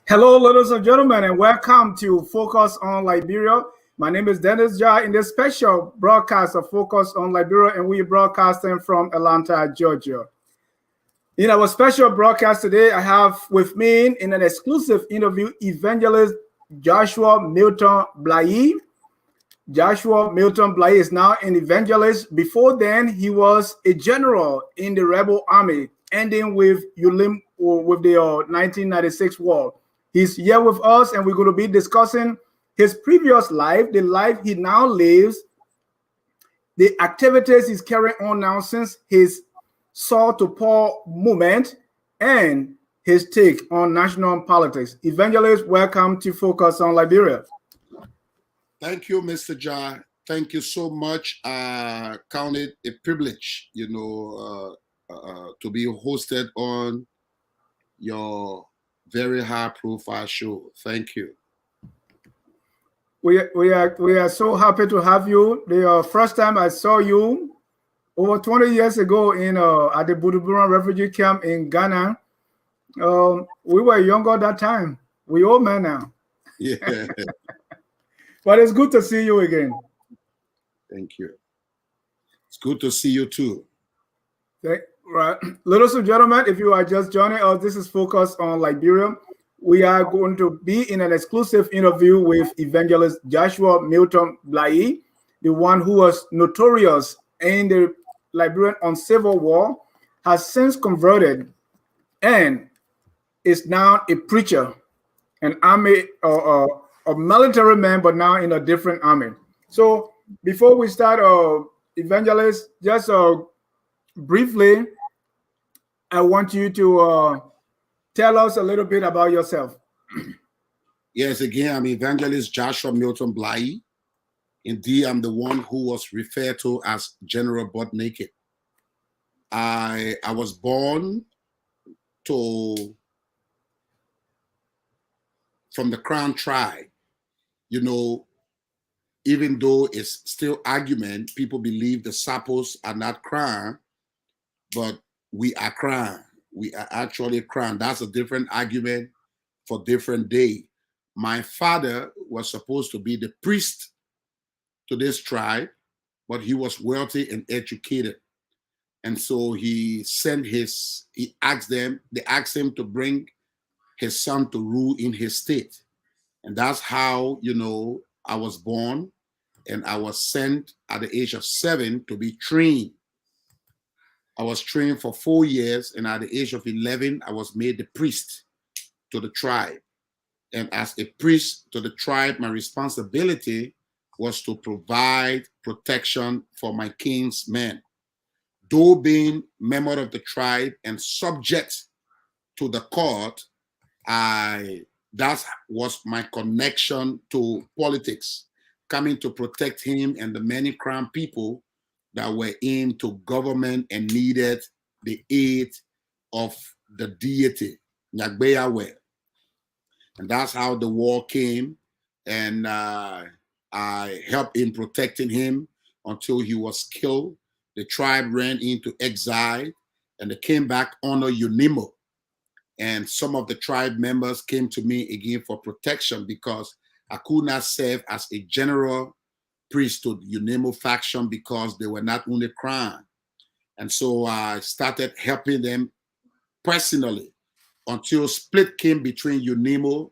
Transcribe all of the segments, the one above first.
Hello, ladies and gentlemen, and welcome to Focus on Liberia. My name is Dennis Jai. In this special broadcast of Focus on Liberia, and we are broadcasting from Atlanta, Georgia. In our special broadcast today, I have with me in an exclusive interview Evangelist Joshua Milton Blahyi. Joshua Milton Blahyi is now an evangelist. Before then, he was a general in the rebel army, ending with the 1996 war. He's here with us, and we're going to be discussing his previous life, the life he now lives, the activities he's carrying on now since his Saul to Paul movement, and his take on national politics. Evangelist, welcome to Focus on Liberia. Thank you, Mr. Jai. Thank you so much. I count it a privilege, to be hosted on your very high-profile show. Thank you. We are so happy to have you. The first time I saw you over 20 years ago in at the Buduburan refugee camp in Ghana. We were younger that time. We old men now. Yeah. But it's good to see you again. Thank you. It's good to see you too. Right. Ladies and gentlemen, if you are just joining us, this is Focus on Liberia. We are going to be in an exclusive interview with Evangelist Joshua Milton Blahyi, the one who was notorious in the Liberian Civil War, has since converted and is now a preacher, an army or a military man, but now in a different army. So before we start, Evangelist, just briefly, I want you to tell us a little bit about yourself. Yes, again, I'm Evangelist Joshua Milton Blahyi. Indeed, I'm the one who was referred to as General Butt Naked. I was born from the Crown tribe. Even though it's still argument, people believe the Sapos are not Crown, but we are Crown. We are actually Crown. That's a different argument for different day. My father was supposed to be the priest to this tribe, but he was wealthy and educated. And so they asked him to bring his son to rule in his state. And that's how, I was born, and I was sent at the age of 7 to be trained. I was trained for 4 years, and at the age of 11, I was made the priest to the tribe. And as a priest to the tribe, my responsibility was to provide protection for my king's men. Though being member of the tribe and subject to the court, that was my connection to politics, coming to protect him and the many Crown people that were into government and needed the aid of the deity, Nyagbeyawe. And that's how the war came. And I helped in protecting him until he was killed. The tribe ran into exile, and they came back under Unimo. And some of the tribe members came to me again for protection because I could not serve as a general priest to the Unimo faction because they were not only Crown. And so I started helping them personally until split came between Unimo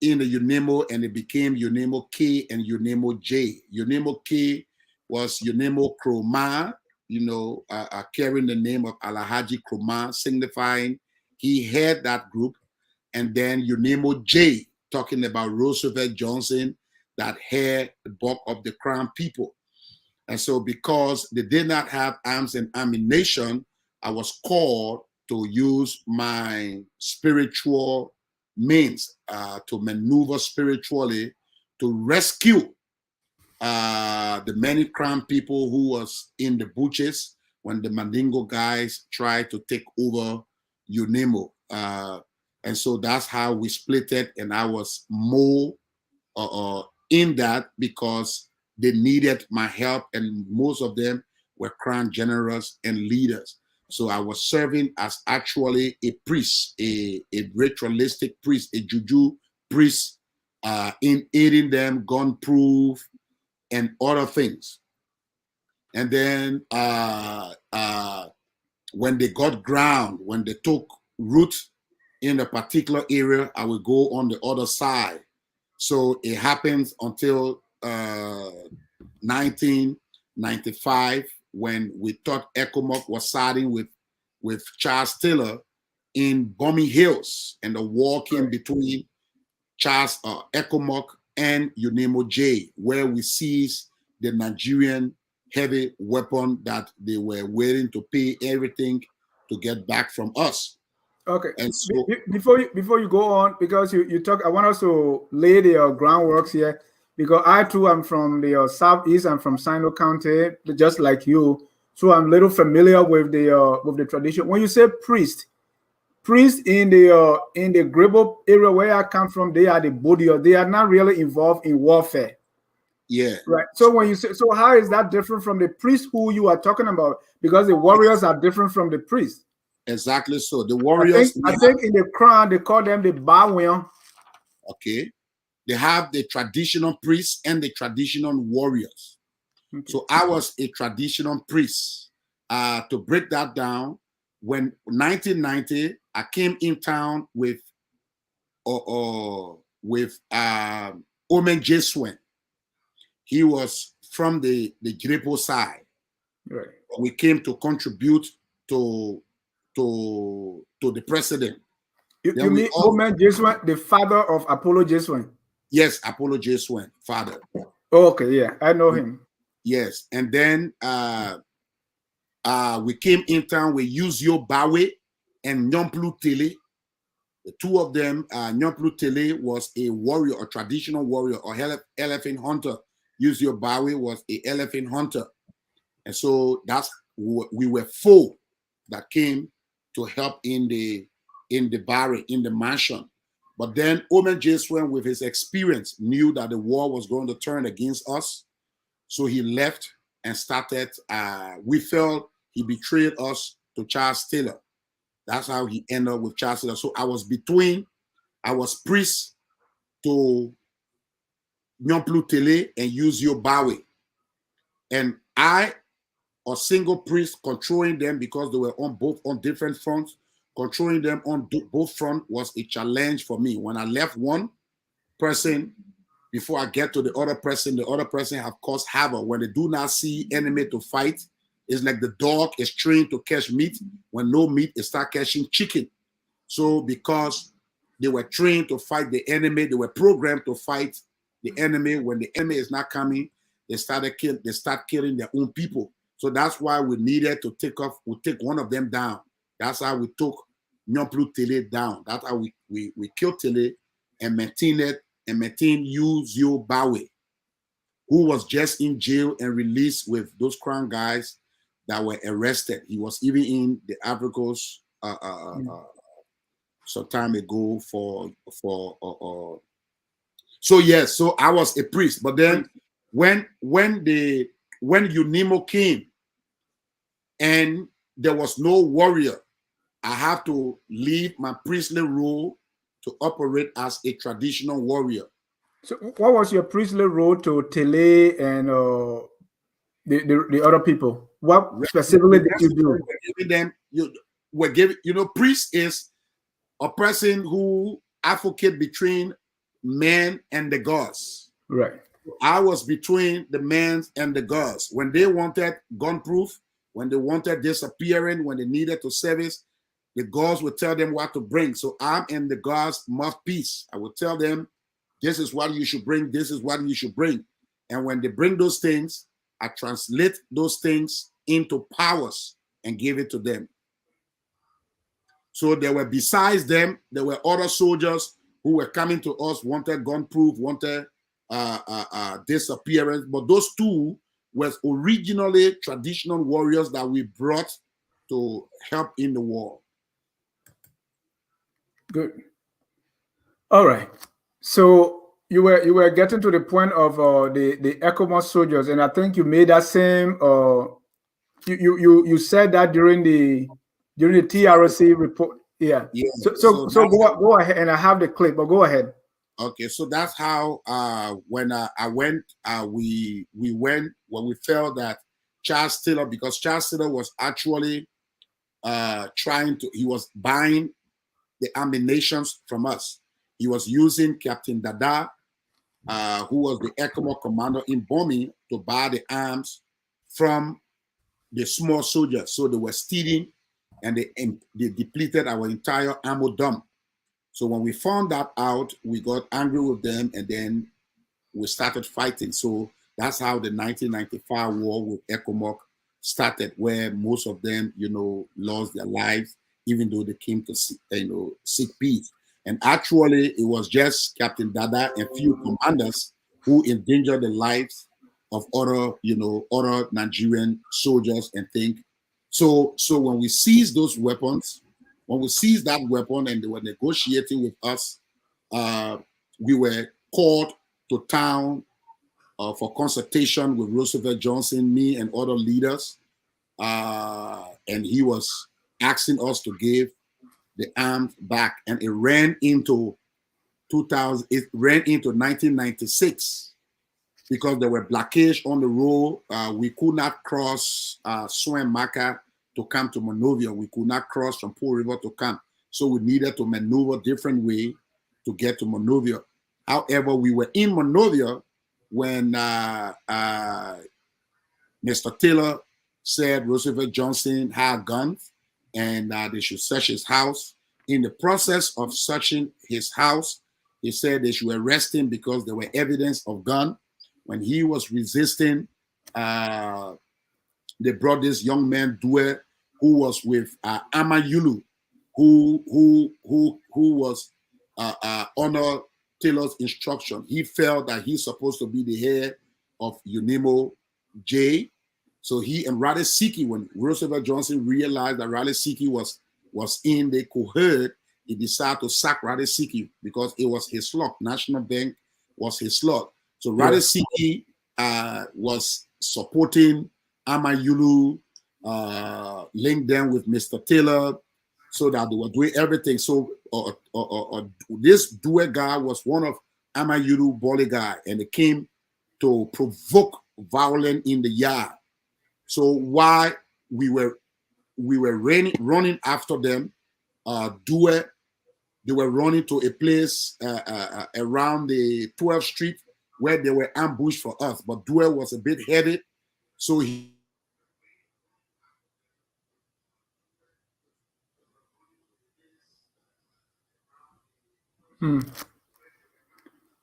and it became Unimo K and Unimo J. Unimo K was Unimo Kroma, carrying the name of Alhaji Kroma, signifying he had that group. And then Unimo J, talking about Roosevelt Johnson, that had the bulk of the Crown people. And so because they did not have arms and ammunition, I was called to use my spiritual means to maneuver spiritually to rescue the many Crown people who was in the bushes when the Mandingo guys tried to take over Unimo. And so that's how we split it, and I was more in that because they needed my help, and most of them were Crown generals and leaders. So I was serving as actually a priest, a ritualistic priest, a juju priest, in aiding them, gun proof, and other things. And then when they got ground, when they took root in a particular area, I will go on the other side. So it happens until 1995, when we thought ECOMOG was siding with Charles Taylor in Bombing Hills, and the war came between Charles ECOMOG and UNAMO J, where we seized the Nigerian heavy weapon that they were waiting to pay everything to get back from us. Okay. And so, before you go on, because you talk, I want us to lay the groundworks here, because I too am from the southeast. I'm from Sino County, just like you, so I'm a little familiar with the tradition. When you say priest in the Grebo area where I come from, they are the Bodio. They are not really involved in warfare. yeah. Right. So when you say, so how is that different from the priest who you are talking about? Because the warriors are different from the priests. Exactly. So the warriors, I think in the Quran they call them the Bawin. okay, they have the traditional priests and the traditional warriors. Okay. So I was a traditional priest. To break that down, when 1990, I came in town with Omen Jeswen. He was from the Grepo side. Right. We came to contribute to the president. You mean Omen Jeswen, the father of Apollo Jeswen? Yes, Apollo Jeswen, father. Oh, okay, yeah, I know him. Yes, and then we came in town with Yuzio Bawe and Nyomplu Tele. The two of them, Nyomplu Tele was a warrior, a traditional warrior, or elephant hunter. Yuzio Bawe was an elephant hunter. And so we were four that came to help in the barrack, in the mansion. But then Omen Jeswen, with his experience, knew that the war was going to turn against us. So he left and started, we felt he betrayed us to Charles Taylor. That's how he ended up with Charles Taylor. So I was priest to Nyomplu Tele and Yuzio Bawe. And I, a single priest, controlling them because they were on different fronts, controlling them on both fronts was a challenge for me. When I left one person, before I get to the other person have caused havoc. When they do not see enemy to fight, it's like the dog is trained to catch meat. When no meat, it start catching chicken. So because they were trained to fight the enemy, they were programmed to fight the enemy. When the enemy is not coming, they start killing their own people. So that's why we needed to take one of them down. That's how we took Nyomplu Tele down. That's how we killed Tele and maintained Yuzio Bawe, who was just in jail and released with those Crown guys that were arrested. He was even in the Africos some time ago so yes, so I was a priest. But then when UNIMO came and there was no warrior, I have to leave my priestly role to operate as a traditional warrior. So what was your priestly role to Tele and the other people? What specifically did you do? We're giving priest is a person who advocate between man and the gods. Right. I was between the men and the gods. When they wanted gun proof, when they wanted disappearing, when they needed to service, the gods would tell them what to bring. So I'm in the gods' mouthpiece. I would tell them, this is what you should bring, this is what you should bring. And when they bring those things, I translate those things into powers and give it to them. So there were, besides them, there were other soldiers who were coming to us, wanted gun proof, wanted disappearance. But those two were originally traditional warriors that we brought to help in the war. Good. All right. So you were getting to the point of the ECOMOG soldiers, and I think you made that same. You said that during the during the TRC report. Yeah. Yeah. So go ahead, and I have the clip, but go ahead. Okay, so that's how when I went, we went when we felt that Charles Taylor, because Charles Taylor was actually he was buying the ammunitions from us. He was using Captain Dada, who was the ECOMOG commander in Bomi, to buy the arms from the small soldiers. So they were stealing, and they depleted our entire ammo dump. So when we found that out, we got angry with them, and then we started fighting. So that's how the 1995 war with ECOMOG started, where most of them, lost their lives, even though they came to seek peace. And actually, it was just Captain Dada and few commanders who endangered the lives of other Nigerian soldiers and things. So when we seized those weapons, when we seized that weapon and they were negotiating with us, we were called to town for consultation with Roosevelt Johnson, me, and other leaders. And he was asking us to give the arms back. And it ran into 1996 because there were blockage on the road. We could not cross Swam Maka to come to Monrovia. We could not cross from Pool River to come. So we needed to maneuver different way to get to Monrovia. However, we were in Monrovia when Mr. Taylor said Roosevelt Johnson had guns and they should search his house. In the process of searching his house, he said they should arrest him because there were evidence of gun. When he was resisting, they brought this young man, Due, who was with Amayulu, who was under Taylor's instruction. He felt that he's supposed to be the head of UNIMO J. So he and Radesiki, when Roosevelt Johnson realized that Radesiki was in the cohort, he decided to sack Radesiki because it was his slot. National Bank was his slot. So Radesiki was supporting Amayulu, linked them with Mr. Taylor, so that they were doing everything. So this Due guy was one of Amayulu Bole guy, and they came to provoke violence in the yard. So while we were running after them, Due, they were running to a place around the 12th Street where they were ambushed for us. But Due was a bit headed, so he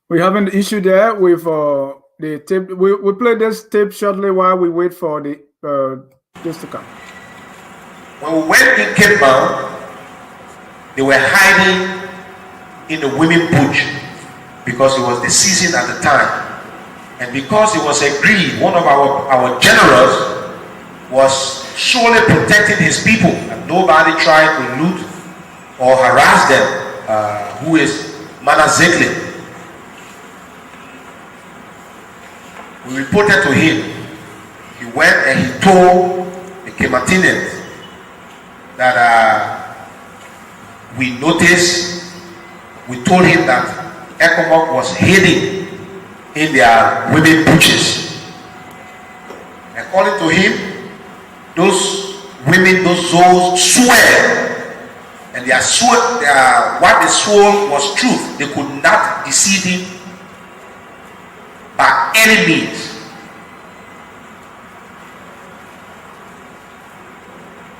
We have an issue there with the tape. We play this tape shortly while we wait for the this to come. When we went in Cape Town, they were hiding in the women bush because it was the season at the time. And because it was agreed, one of our generals was surely protecting his people, and nobody tried to loot or harass them, who is Manazekle. We reported to him. He went and he told the Kematinians that we noticed, we told him that ECOMOG was hiding in their women butches. According to him, those women, those souls swear, and what they swore was truth. They could not deceive him by any means.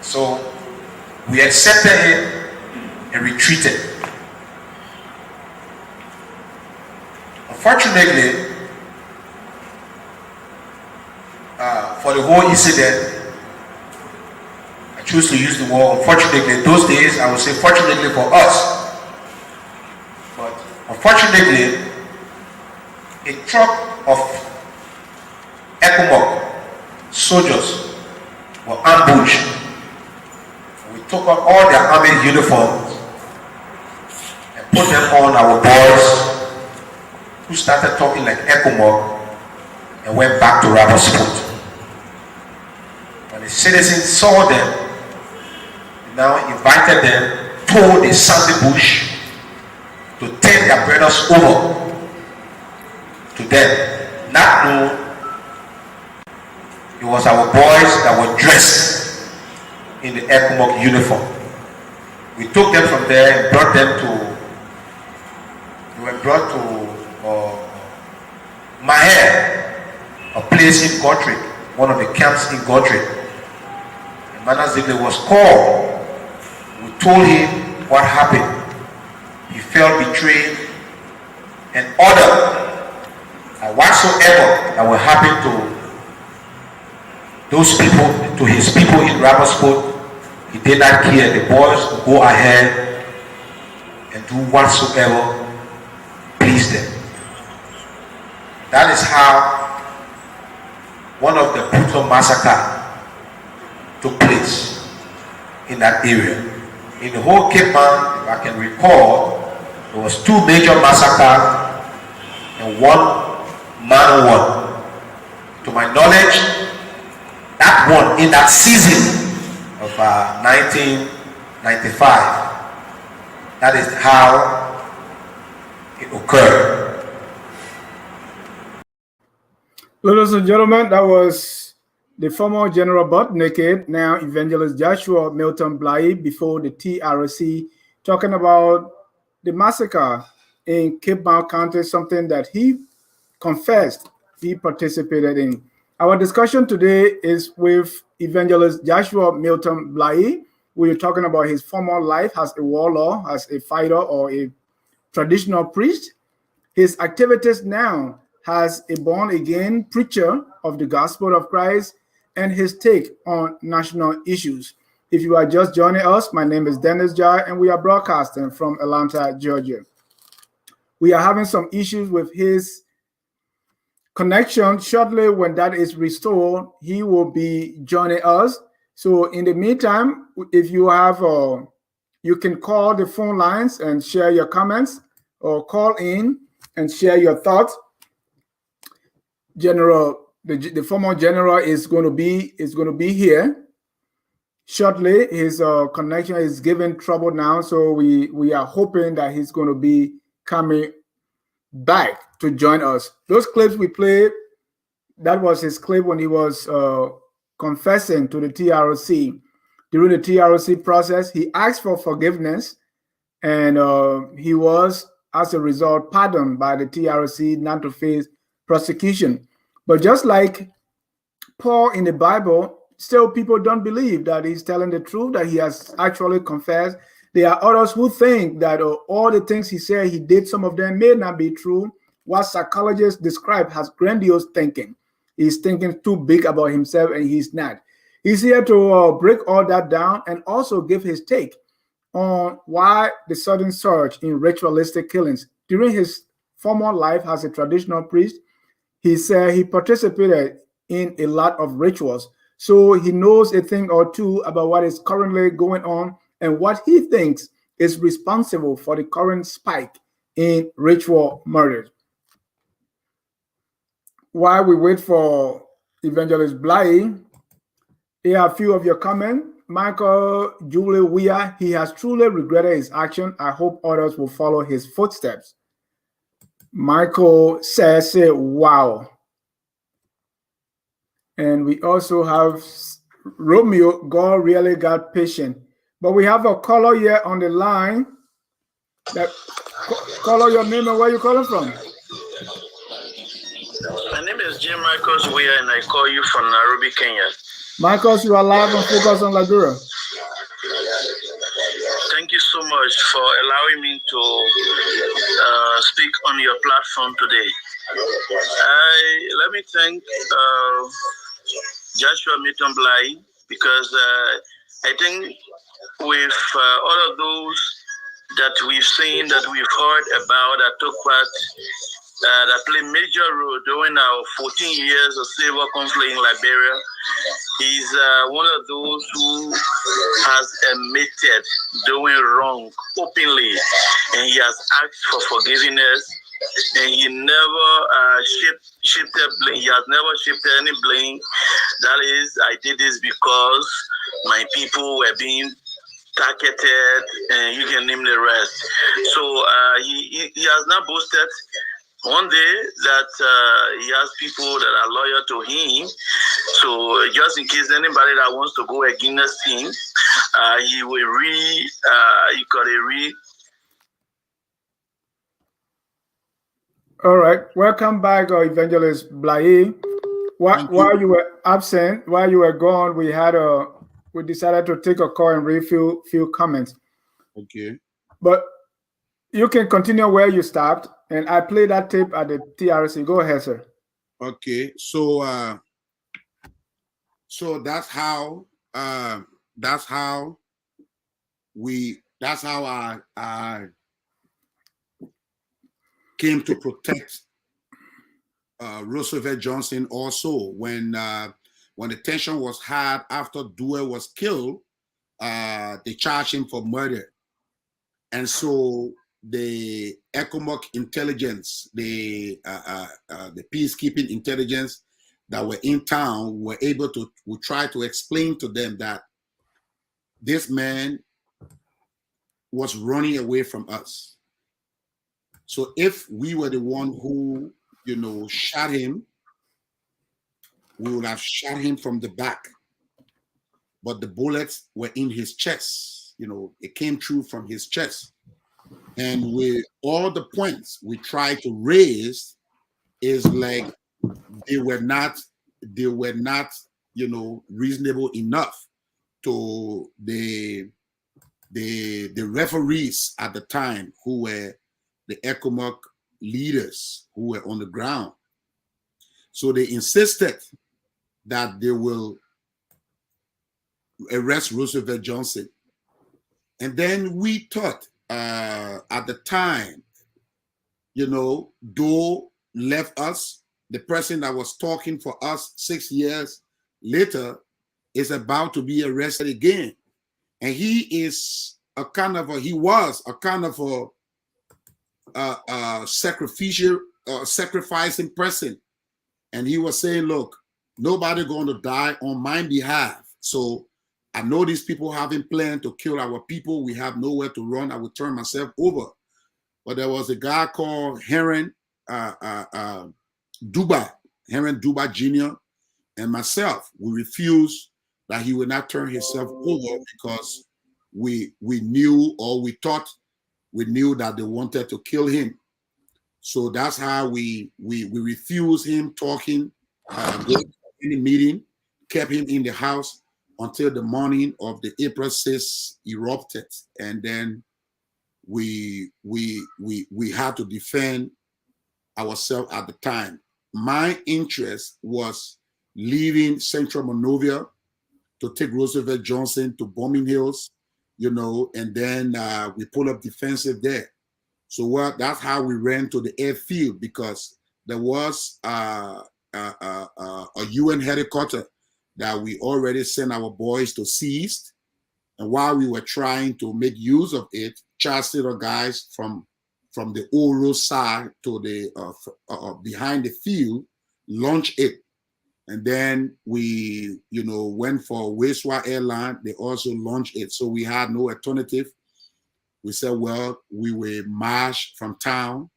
So we accepted him and retreated. Unfortunately, for the whole incident, I choose to use the word unfortunately. Those days, I would say fortunately for us. But unfortunately, a truck of ECOMOG soldiers were ambushed. We took up all their army uniforms and put them on our boys, who started talking like ECOMOG and went back to Rabosport. When the citizens saw them, the now invited them to the sandy bush to turn their brothers over to them. Not knowing it was our boys that were dressed in the Ekumok uniform. We took them from there and brought them to, they were brought to Maher, a place in Godric, one of the camps in Godric. And Manazile was called. We told him what happened. He felt betrayed and ordered that whatsoever that will happen to those people, to his people in Ramosport, he did not care. The boys would go ahead and do whatsoever pleased them. That is how one of the brutal massacre took place in that area. In the whole Cape Town, if I can recall, there was 2 major massacres and 1 minor one. To my knowledge, that one in that season of 1995, that is how it occurred. Ladies and gentlemen, that was the former General Butt Naked, now Evangelist Joshua Milton Blahyi, before the TRC, talking about the massacre in Cape Mount County, something that he confessed he participated in. Our discussion today is with Evangelist Joshua Milton Blahyi. We're talking about his former life as a warlord, as a fighter or a traditional priest. His activities now as a born-again preacher of the gospel of Christ, and his take on national issues. If you are just joining us, my name is Dennis Jai, and we are broadcasting from Atlanta, Georgia. We are having some issues with his connection. Shortly, when that is restored, he will be joining us. So in the meantime, if you have, you can call the phone lines and share your comments, or call in and share your thoughts. General, the former general is going to be here shortly. His connection is giving trouble now, so we are hoping that he's going to be coming back to join us. Those clips we played, that was his clip when he was confessing to the TRC. During the TRC process, he asked for forgiveness, and he was, as a result, pardoned by the TRC not to face prosecution. But just like Paul in the Bible, still people don't believe that he's telling the truth, that he has actually confessed. There are others who think that all the things he said he did, some of them may not be true. What psychologists describe as grandiose thinking. He's thinking too big about himself, and he's not. He's here to break all that down and also give his take on why the sudden surge in ritualistic killings. During his former life as a traditional priest, he said he participated in a lot of rituals. So he knows a thing or two about what is currently going on and what he thinks is responsible for the current spike in ritual murders. While we wait for Evangelist Blahyi, here are a few of your comments. Michael Julie Weir, he has truly regretted his action. I hope others will follow his footsteps. Michael says, wow. And we also have Romeo, God really got patient. But we have a caller here on the line. Caller, your name and where you calling from? My name is Jim Marcos Weir, and I call you from Nairobi, Kenya. Marcos, you are live and focused on Liberia. Thank you so much for allowing me to speak on your platform today. Let me thank Joshua Milton Blahyi, because I think with all of those that we've seen, that we've heard about, that took part, that played major role during our 14 years of civil conflict in Liberia, he's one of those who has admitted doing wrong openly, and he has asked for forgiveness, and he never shifted blame. He has never shifted any blame. That is, I did this because my people were being targeted, and you can name the rest. So he has now boasted one day that he has people that are loyal to him. So just in case anybody that wants to go against him, he will he got a All right, welcome back, Evangelist Blahyi. While you were absent, while you were gone, we decided to take a call and read few comments. Okay. But you can continue where you stopped, and I played that tape at the TRC. Go ahead, sir. Okay, so that's how I came to protect Roosevelt Johnson. Also, when the tension was hard after Dewey was killed, they charged him for murder, and so the ECOMOC intelligence, the peacekeeping intelligence that were in town were able to try to explain to them that this man was running away from us. So if we were the one who, shot him, we would have shot him from the back. But the bullets were in his chest. It came through from his chest. And with all the points we tried to raise, is like they were not, reasonable enough to the referees at the time, who were the ECOMOC leaders who were on the ground. So they insisted that they will arrest Roosevelt Johnson. And then we thought at the time, Doe left us. The person that was talking for us 6 years later is about to be arrested again. And he was a kind of a sacrificing person. And he was saying, look, nobody going to die on my behalf. So I know these people having planned to kill our people. We have nowhere to run. I will turn myself over. But there was a guy called Heron Duba Jr. and myself. We refused that he would not turn himself over, because we knew, or we thought we knew, that they wanted to kill him. So that's how we refused him talking, going to any meeting, kept him in the house until the morning of the April 6th erupted. And then we had to defend ourselves at the time. My interest was leaving Central Monrovia to take Roosevelt Johnson to Bombing Hills, and then we pull up defensive there. So that's how we ran to the airfield, because there was a UN helicopter that we already sent our boys to seize. And while we were trying to make use of it, Charles Taylor guys from the Oro side to the behind the field launched it. And then we, went for Wastewater Airline. They also launched it. So we had no alternative. We said, well, we will march from town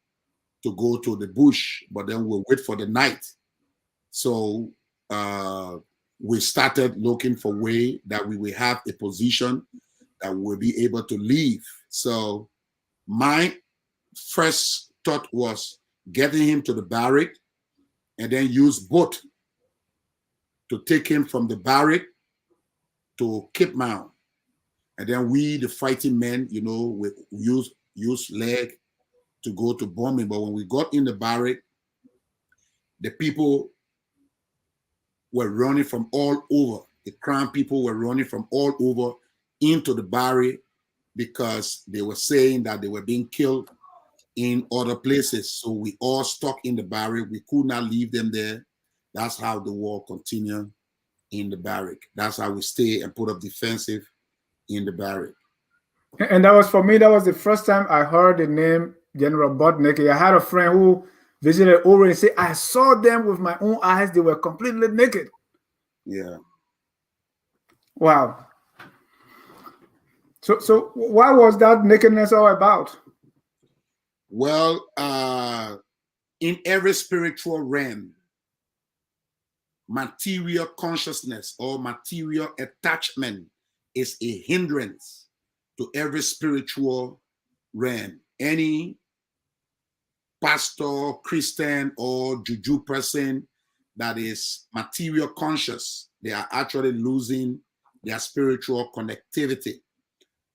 to go to the bush, but then we'll wait for the night. So we started looking for a way that we will have a position that we'll be able to leave. So my first thought was getting him to the barrack and then use boat to take him from the barrack to Cape Mount. And then we, the fighting men, we use leg to go to bombing. But when we got in the barrack, the people were running from all over. The Crown people were running from all over into the barrack, because they were saying that they were being killed in other places. So we all stuck in the barrack. We could not leave them there. That's how the war continued in the barrack. That's how we stay and put up defensive in the barrack. And that was, for me, that was the first time I heard the name General Buttnake. I had a friend who visited Oro and said, I saw them with my own eyes. They were completely naked. Yeah. Wow. So what was that nakedness all about? Well, in every spiritual realm, material consciousness or material attachment is a hindrance to every spiritual realm. Any pastor, Christian, or juju person that is material conscious, they are actually losing their spiritual connectivity.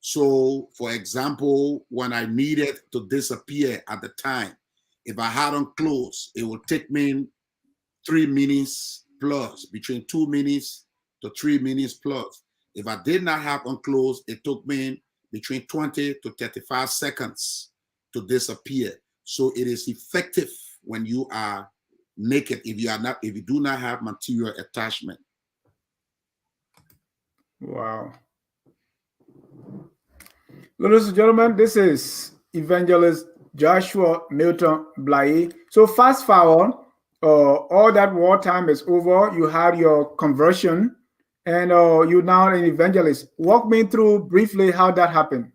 So, for example, when I needed to disappear at the time, if I had on clothes, it would take me 3 minutes plus, between 2 minutes to 3 minutes plus. If I did not have on clothes, it took me between 20 to 35 seconds to disappear. So it is effective when you are naked if you do not have material attachment. Wow. Ladies and gentlemen, this is Evangelist Joshua Milton Blahyi. So fast forward, all that wartime is over. You had your conversion, and you're now an evangelist. Walk me through briefly how that happened.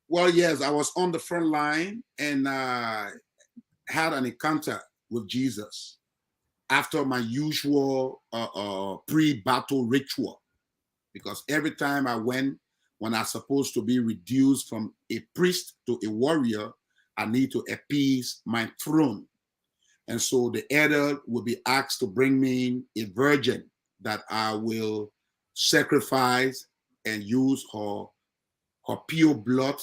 Well, yes, I was on the front line and had an encounter with Jesus after my usual pre-battle ritual. Because every time I went, when I'm supposed to be reduced from a priest to a warrior, I need to appease my throne. And so the elder will be asked to bring me a virgin that I will sacrifice and use her pure blood,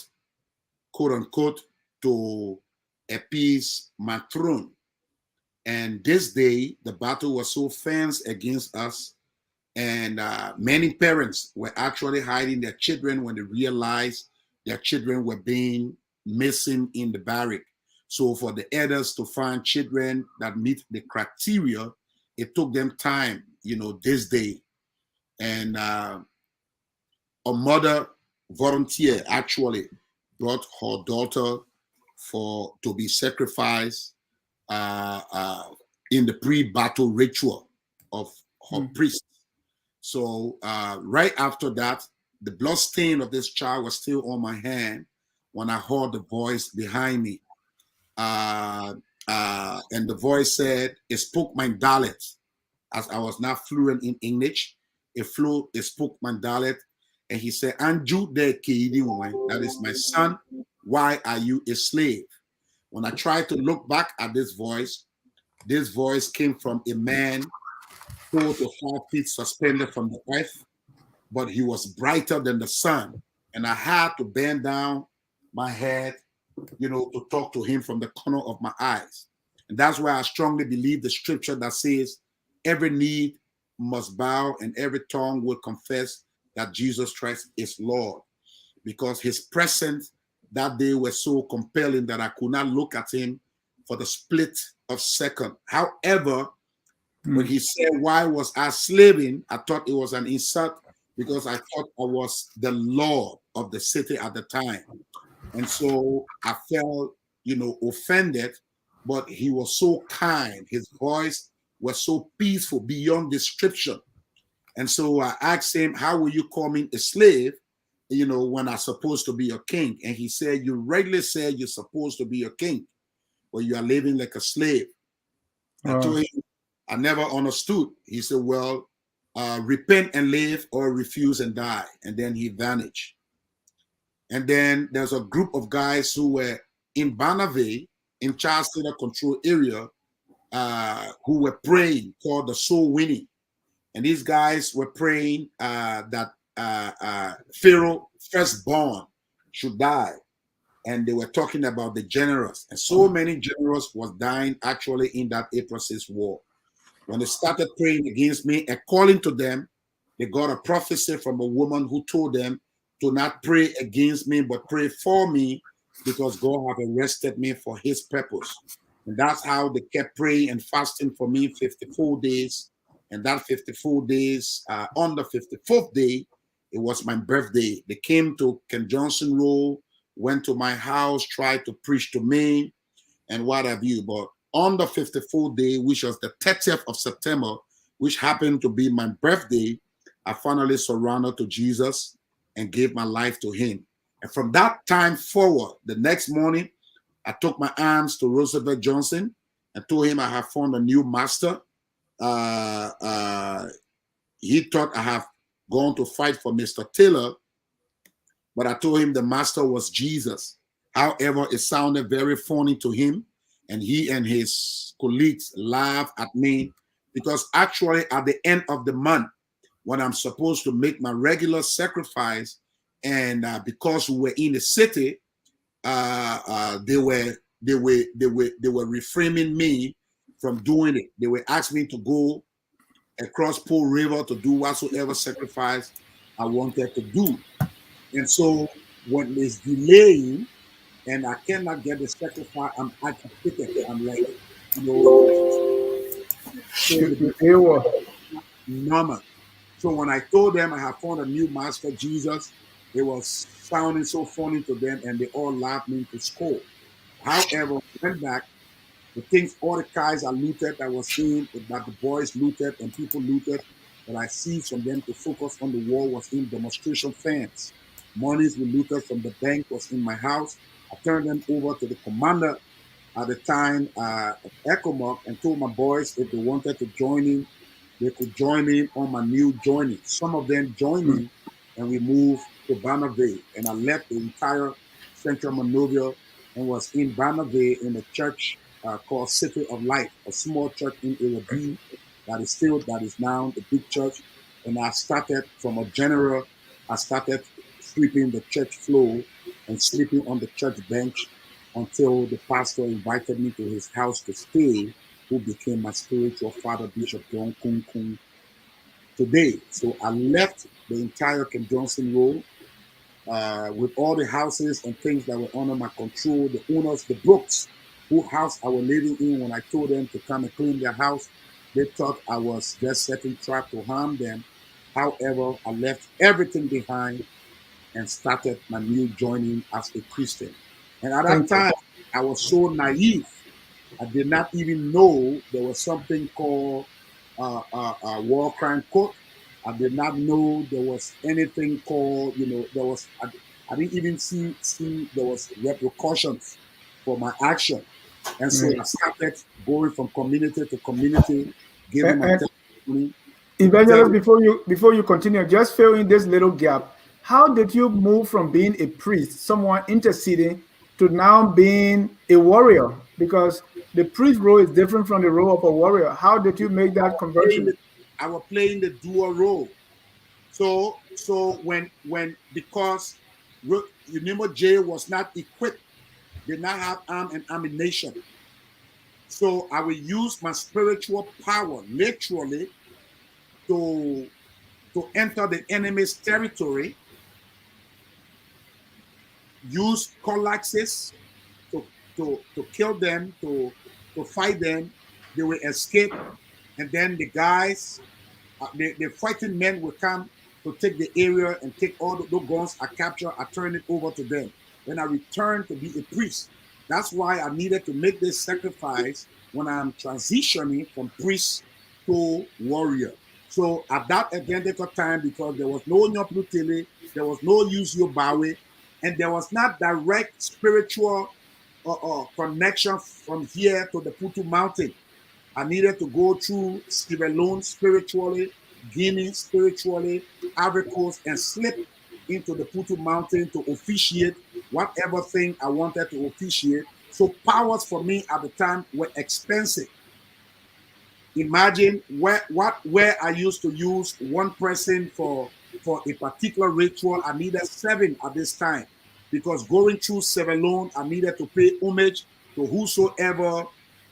quote unquote, to appease my throne. And this day, the battle was so fierce against us, and many parents were actually hiding their children when they realized their children were being missing in the barrack. So for the elders to find children that meet the criteria, it took them time, this day. And a mother volunteer actually brought her daughter to be sacrificed in the pre-battle ritual of her priest. So right after that, the blood stain of this child was still on my hand when I heard the voice behind me. And the voice said, it spoke my dialect, as I was not fluent in English. It spoke my dialect. And he said, Anju de Keidi, that is my son. Why are you a slave? When I tried to look back at this voice came from a man 4 to 5 feet suspended from the earth, but he was brighter than the sun. And I had to bend down my head, to talk to him from the corner of my eyes. And that's why I strongly believe the scripture that says every knee must bow and every tongue will confess that Jesus Christ is Lord, because his presence that day was so compelling that I could not look at him for the split of second. However, when he said, why was I slaving? I thought it was an insult because I thought I was the Lord of the city at the time. And so I felt, offended, but he was so kind. His voice was so peaceful beyond description. And so I asked him, how will you call me a slave, when I'm supposed to be a king? And he said, you regularly said you're supposed to be a king, but you are living like a slave. I told him, I never understood. He said, well, repent and live or refuse and die. And then he vanished. And then there's a group of guys who were in Banave, in Child Center Control area, who were praying, called the soul winning. And these guys were praying that Pharaoh firstborn should die. And they were talking about the generals. And so many generals was dying actually in that April 6th war. When they started praying against me and calling to them, they got a prophecy from a woman who told them to not pray against me, but pray for me, because God have arrested me for his purpose. And that's how they kept praying and fasting for me 54 days. And that 54 days, on the 54th day, it was my birthday. They came to Ken Johnson Road, went to my house, tried to preach to me and what have you. But on the 54th day, which was the 30th of September, which happened to be my birthday, I finally surrendered to Jesus. and gave my life to him. And from that time forward, the next morning, I took my arms to Roosevelt Johnson and told him I have found a new master. He thought I have gone to fight for Mr. Taylor, but I told him the master was Jesus. However, it sounded very funny to him, and he and his colleagues laughed at me because actually at the end of the month, when I'm supposed to make my regular sacrifice, and because we were in the city, they were reframing me from doing it. They were asking me to go across Pole River to do whatsoever sacrifice I wanted to do. And so when it's delaying and I cannot get the sacrifice, I'm agitated. I'm like, normal. So when I told them I have found a new master, Jesus, it was sounding so funny to them, and they all laughed me into score. However, I went back, the things, all the cars I looted, that was seeing that the boys looted and people looted, that I seized from them to focus on the war was in demonstration fans. Monies we looted from the bank was in my house. I turned them over to the commander at the time of ECOMOC and told my boys if they wanted to join in, they could join in on my new joining. Some of them joined in, and we moved to Bannerville. And I left the entire Central Monrovia and was in Bannerville in a church called City of Life, a small church in Area that is now the big church. And I started from a general, I started sweeping the church floor and sleeping on the church bench until the pastor invited me to his house to stay, who became my spiritual father, Bishop John Kung Kung, today. So I left the entire Ken Johnson role with all the houses and things that were under my control. The owners, the Brooks, who house I was living in, when I told them to come and clean their house, they thought I was just setting trap to harm them. However, I left everything behind and started my new joining as a Christian. And at that time, I was so naive. I did not even know there was something called war crime court. I did not know there was anything called, I didn't even see there was repercussions for my action. And so I started going from community to community, giving my testimony. Evangelist, before you continue, just fill in this little gap. How did you move from being a priest, someone interceding, to now being a warrior? Because the priest role is different from the role of a warrior. How did you make that conversion? I was playing the dual role. So because remember, jail was not equipped, did not have arm and ammunition. So I will use my spiritual power literally to enter the enemy's territory, use colaxes to kill them, to fight them. They will escape, and then the guys, the fighting men will come to take the area and take all the guns I capture. I turn it over to them. Then I return to be a priest. That's why I needed to make this sacrifice when I'm transitioning from priest to warrior. So at that identical time, because there was no Nyoplu, there was no Yuzio Bawe, and there was not direct spiritual connection from here to the Putu Mountain. I needed to go through Sierra Leone spiritually, Guinea spiritually, Ivory Coast, and slip into the Putu Mountain to officiate whatever thing I wanted to officiate. So powers for me at the time were expensive. Imagine where I used to use one person for a particular ritual, I needed 7 at this time. Because going through Sierra Leone, I needed to pay homage to whosoever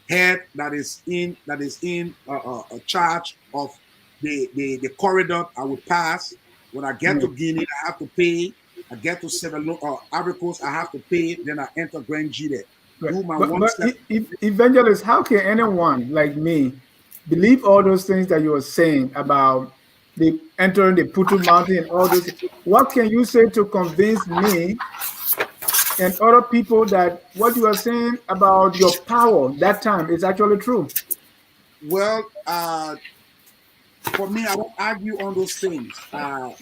head that is in a charge of the corridor I would pass. When I get to Guinea, I have to pay. I get to Sierra Leone or Ivory Coast, I have to pay. Then I enter Grand Gide. Evangelist, how can anyone like me believe all those things that you were saying about the entering the Putu Mountain and all those? What can you say to convince me and other people that what you are saying about your power that time is actually true? Well, for me, I don't argue on those things.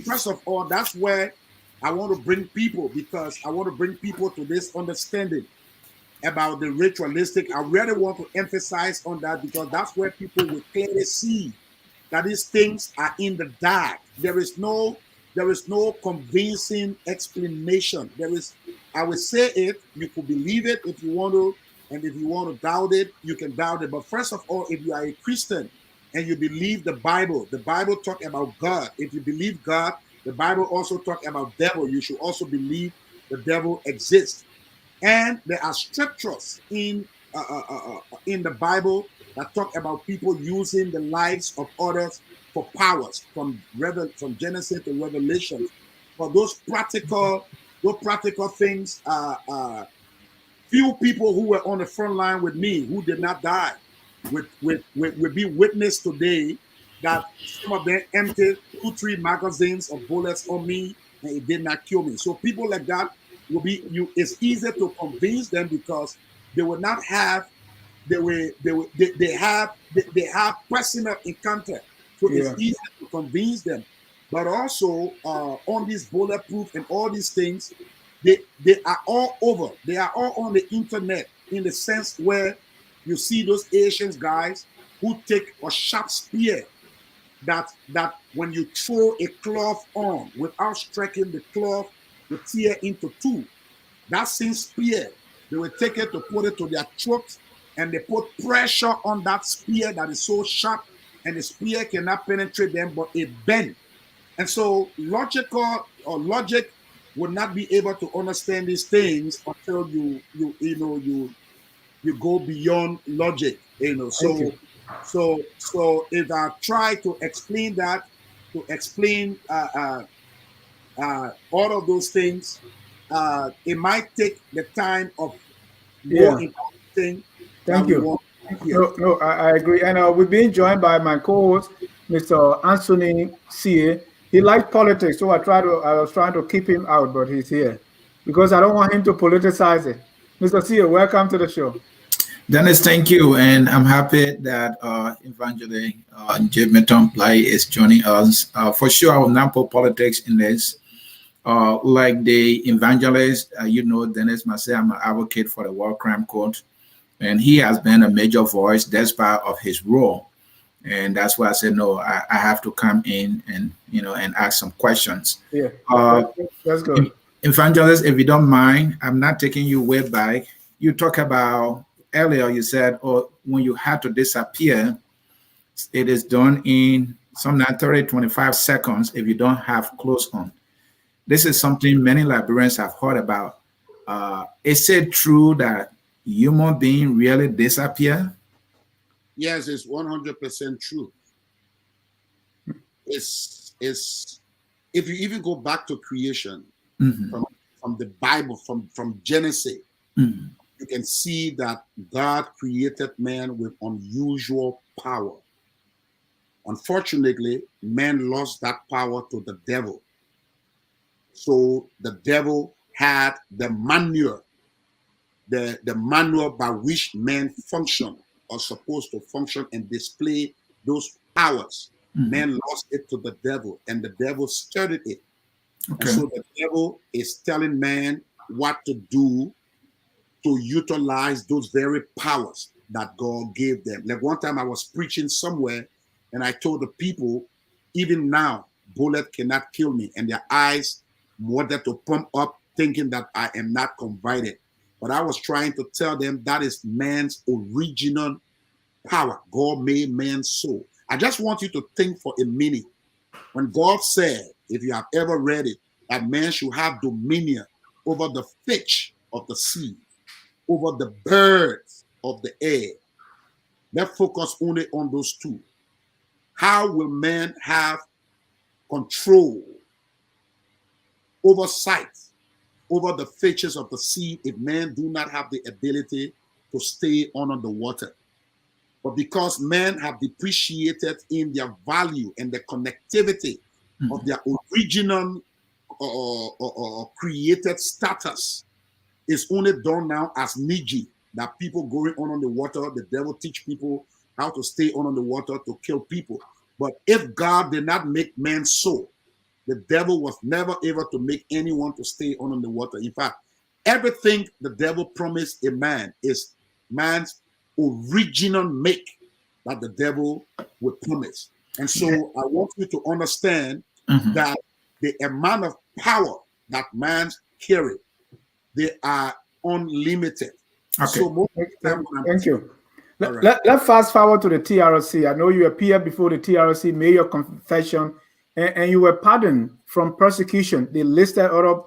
First of all, that's where I want to bring people because I want to bring people to this understanding about the ritualistic. I really want to emphasize on that because that's where people will clearly see that these things are in the dark. There is no convincing explanation. I will say it, you could believe it if you want to, and if you want to doubt it, you can doubt it. But first of all, if you are a Christian and you believe the Bible talk about God. If you believe God, the Bible also talk about devil. You should also believe the devil exists. And there are scriptures in the Bible that talk about people using the lives of others for powers from Genesis to Revelation. For those practical things, few people who were on the front line with me who did not die will be witness today that some of them emptied 2-3 magazines of bullets on me and it did not kill me. So people like that will be it's easier to convince them because they will not have they have personal encounter. So Yeah. it's easier to convince them. But also on this bulletproof and all these things, they are all over. They are all on the internet in the sense where you see those Asian guys who take a sharp spear that when you throw a cloth on without striking the cloth, will tear into two. That same spear, they will take it to put it to their throat, and they put pressure on that spear that is so sharp, and the spear cannot penetrate them, but it bends. And so logic would not be able to understand these things until you go beyond logic. So if I try to explain that, to explain all of those things, it might take the time of more important thing that Thank we you. want to hear. No, I agree. And we're being joined by my co-host, Mr. Anthony C. He likes politics, so I was trying to keep him out, but he's here because I don't want him to politicize it. Mr. C, welcome to the show. Dennis, thank you. And I'm happy that Evangelist J. Blahyi is joining us. For sure, I will not put politics in this. Like the evangelist, Dennis must say I'm an advocate for the War Crime Court. And he has been a major voice despite of his role. And that's why I said, no, I have to come in and, and ask some questions. Yeah, that's good. Evangelist, if you don't mind, I'm not taking you way back. You talk about earlier, you said, when you had to disappear, it is done in some 30, 25 seconds if you don't have clothes on. This is something many Liberians have heard about. Is it true that human beings really disappear? Yes, it's 100% true. It's if you even go back to creation, from the Bible, from Genesis, you can see that God created man with unusual power. Unfortunately, man lost that power to the devil. So the devil had the manual, the manual by which men function or supposed to function and display those powers. Man lost it to the devil, and the devil studied it. Okay. And so the devil is telling man what to do to utilize those very powers that God gave them. Like one time I was preaching somewhere, and I told the people, even now, bullet cannot kill me, and their eyes wanted to pump up, thinking that I am not converted. But I was trying to tell them that is man's original power. God made man's soul. I just want you to think for a minute. When God said, if you have ever read it, that man should have dominion over the fish of the sea, over the birds of the air. Let's focus only on those two. How will man have control, oversight over the fishes of the sea if man do not have the ability to stay under the water? But because men have depreciated in their value and the connectivity of their original created status, is only done now as Niji, that people going on the water, the devil teach people how to stay on the water to kill people. But if God did not make man so, the devil was never able to make anyone to stay on the water. In fact, everything the devil promised a man is man's original make that the devil would promise. And so I want you to understand that the amount of power that man's carry, they are unlimited. Okay. So thank you. Let's fast forward to the TRC. I know you appeared before the TRC, made your confession, and you were pardoned from persecution. They listed other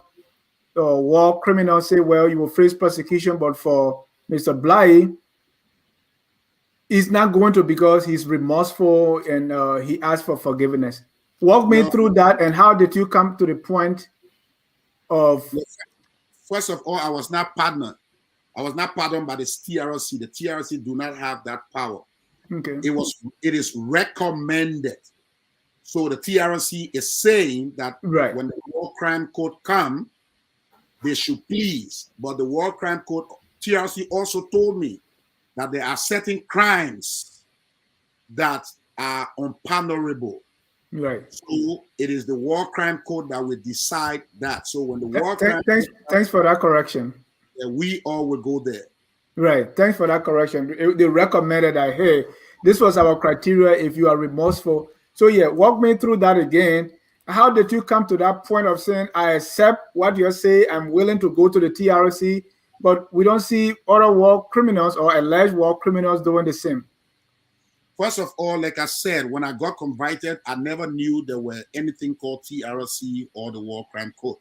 war criminals, say, well, you will face persecution, but for Mr. Blahyi, he's not going to, because he's remorseful and he asked for forgiveness. Walk me through that, and how did you come to the point of... First of all, I was not pardoned. I was not pardoned by the TRC. The TRC do not have that power. Okay. It is recommended. So the TRC is saying that when the War Crime Code come, they should please. But the War Crime Code, TRC also told me that there are certain crimes that are unpardonable. Right. So it is the War Crime Code that will decide that. So when the War Crime thanks for that correction. We all will go there. Right. Thanks for that correction. They recommended that, hey, this was our criteria if you are remorseful. So yeah, walk me through that again. How did you come to that point of saying, I accept what you say, I'm willing to go to the TRC, but we don't see other war criminals or alleged war criminals doing the same? First of all, like I said, when I got convicted, I never knew there were anything called TRC or the War Crime Code.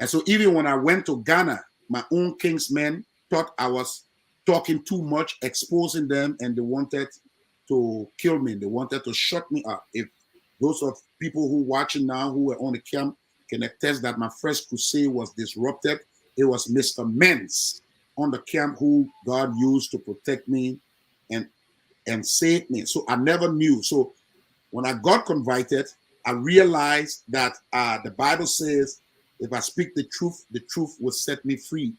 And so even when I went to Ghana, my own kingsmen thought I was talking too much, exposing them, and they wanted to kill me. They wanted to shut me up. If those of people who watching now who were on the camp can attest that my first crusade was disrupted, it was Mr. Mens on the camp who God used to protect me and save me. So I never knew. So when I got convicted, I realized that the Bible says, if I speak the truth will set me free.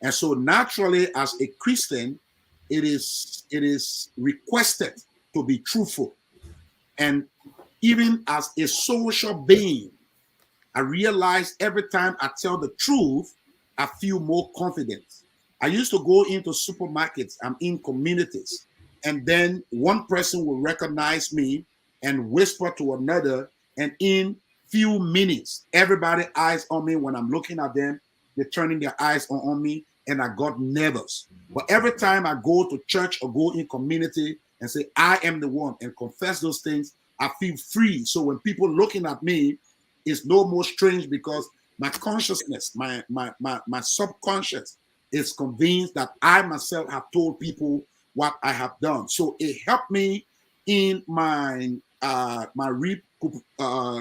And so naturally, as a Christian, it is requested to be truthful. And even as a social being, I realize every time I tell the truth, I feel more confident. I used to go into supermarkets, I'm in communities, and then one person will recognize me and whisper to another, and in few minutes, everybody eyes on me. When I'm looking at them, they're turning their eyes on me, and I got nervous. But every time I go to church or go in community and say, I am the one, and confess those things, I feel free. So when people looking at me, it's no more strange, because my consciousness, my subconscious is convinced that I myself have told people what I have done. So it helped me in my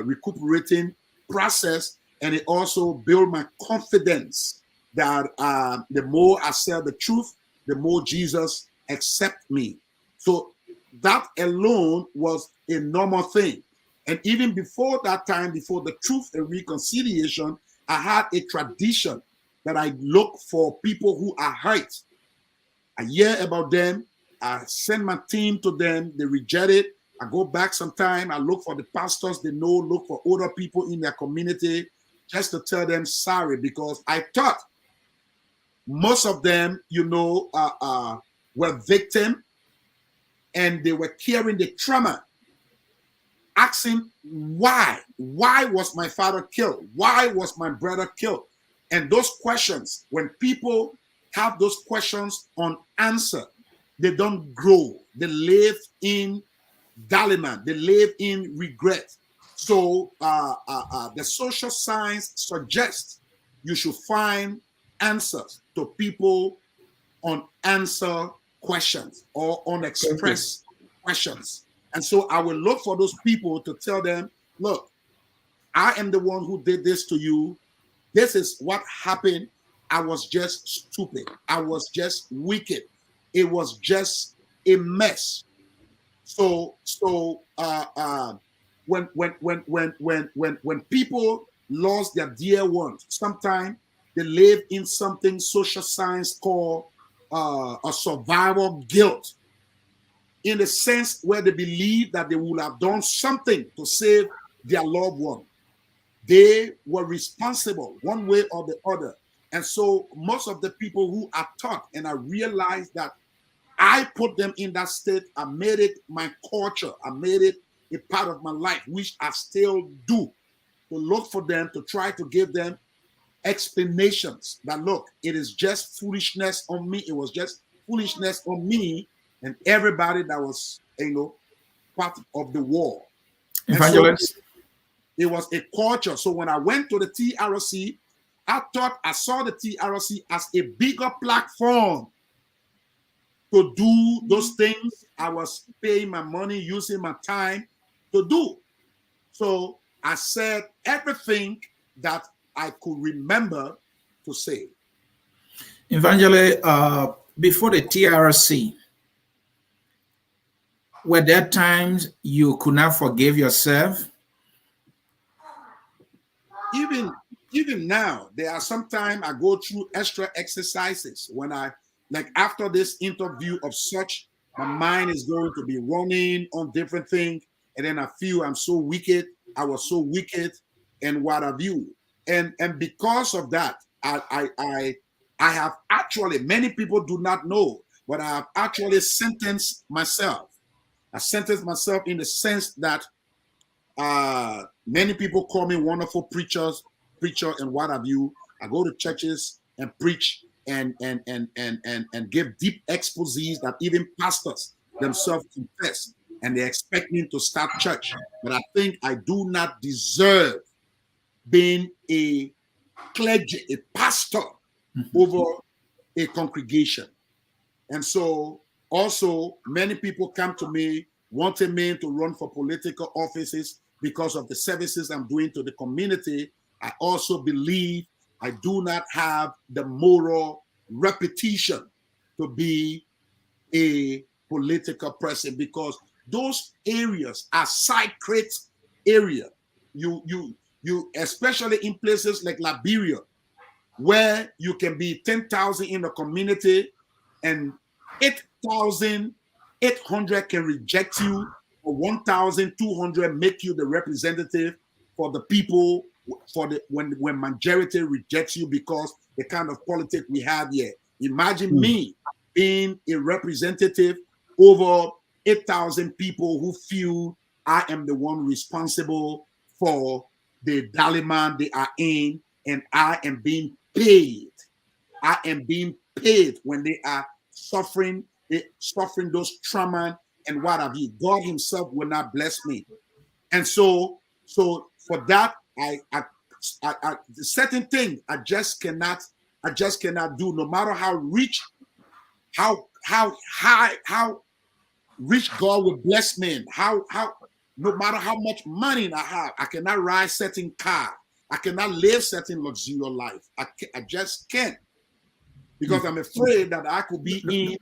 recuperating process, and it also built my confidence that the more I say the truth, the more Jesus accepts me. So that alone was a normal thing. And even before that time, before the truth and reconciliation, I had a tradition that I look for people who are hurt. I hear about them. I send my team to them. They reject it. I go back sometime. I look for the pastors they know, look for older people in their community, just to tell them sorry, because I thought most of them, were victims, and they were carrying the trauma, asking why was my father killed? Why was my brother killed? And those questions, when people have those questions unanswered, they don't grow. They live in dilemma. They live in regret. So the social science suggests you should find answers to people unanswered questions or unexpressed questions. And so I will look for those people to tell them, look, I am the one who did this to you. This is what happened. I was just stupid. I was just wicked. It was just a mess. So when people lost their dear ones, sometimes they live in something social science called a survival guilt, in the sense where they believe that they would have done something to save their loved one. they were responsible one way or the other. And so most of the people who are taught, and I realized that I put them in that state, I made it my culture, I made it a part of my life, which I still do, to look for them, to try to give them explanations that, look, it is just foolishness on me. It was just foolishness on me and everybody that was, part of the war. Evangelist. So it was a culture. So when I went to the TRC, I saw the TRC as a bigger platform to do those things I was paying my money, using my time to do. So I said everything that I could remember to say. Evangelist, before the TRC, were there times you could not forgive yourself? Even now, there are sometimes I go through extra exercises when like after this interview of such, my mind is going to be running on different things, and then I feel I'm so wicked. I was so wicked, and what have you? And because of that, I have actually, many people do not know, but I have actually sentenced myself. I sentenced myself in the sense that many people call me wonderful preacher, and what have you. I go to churches and preach and give deep exposés that even pastors themselves confess, and they expect me to start church. But I think I do not deserve being a clergy, a pastor over a congregation. And so also many people come to me wanting me to run for political offices because of the services I'm doing to the community. I also believe I do not have the moral reputation to be a political person, because those areas are sacred area. You especially in places like Liberia, where you can be 10,000 in the community and 8,800 can reject you, or 1,200 make you the representative for the people, for the when majority rejects you because the kind of politics we have here. Imagine me being a representative over 8,000 people who feel I am the one responsible for the dilemma they are in, and I am being paid. I am being paid when they are suffering those trauma and what have you. God Himself will not bless me. And so for that, I certain thing I just cannot do, no matter how rich, how high, how rich God will bless me, how no matter how much money I have, I cannot ride certain car, I cannot live certain luxurious life. I just can't, because I'm afraid that I could be in.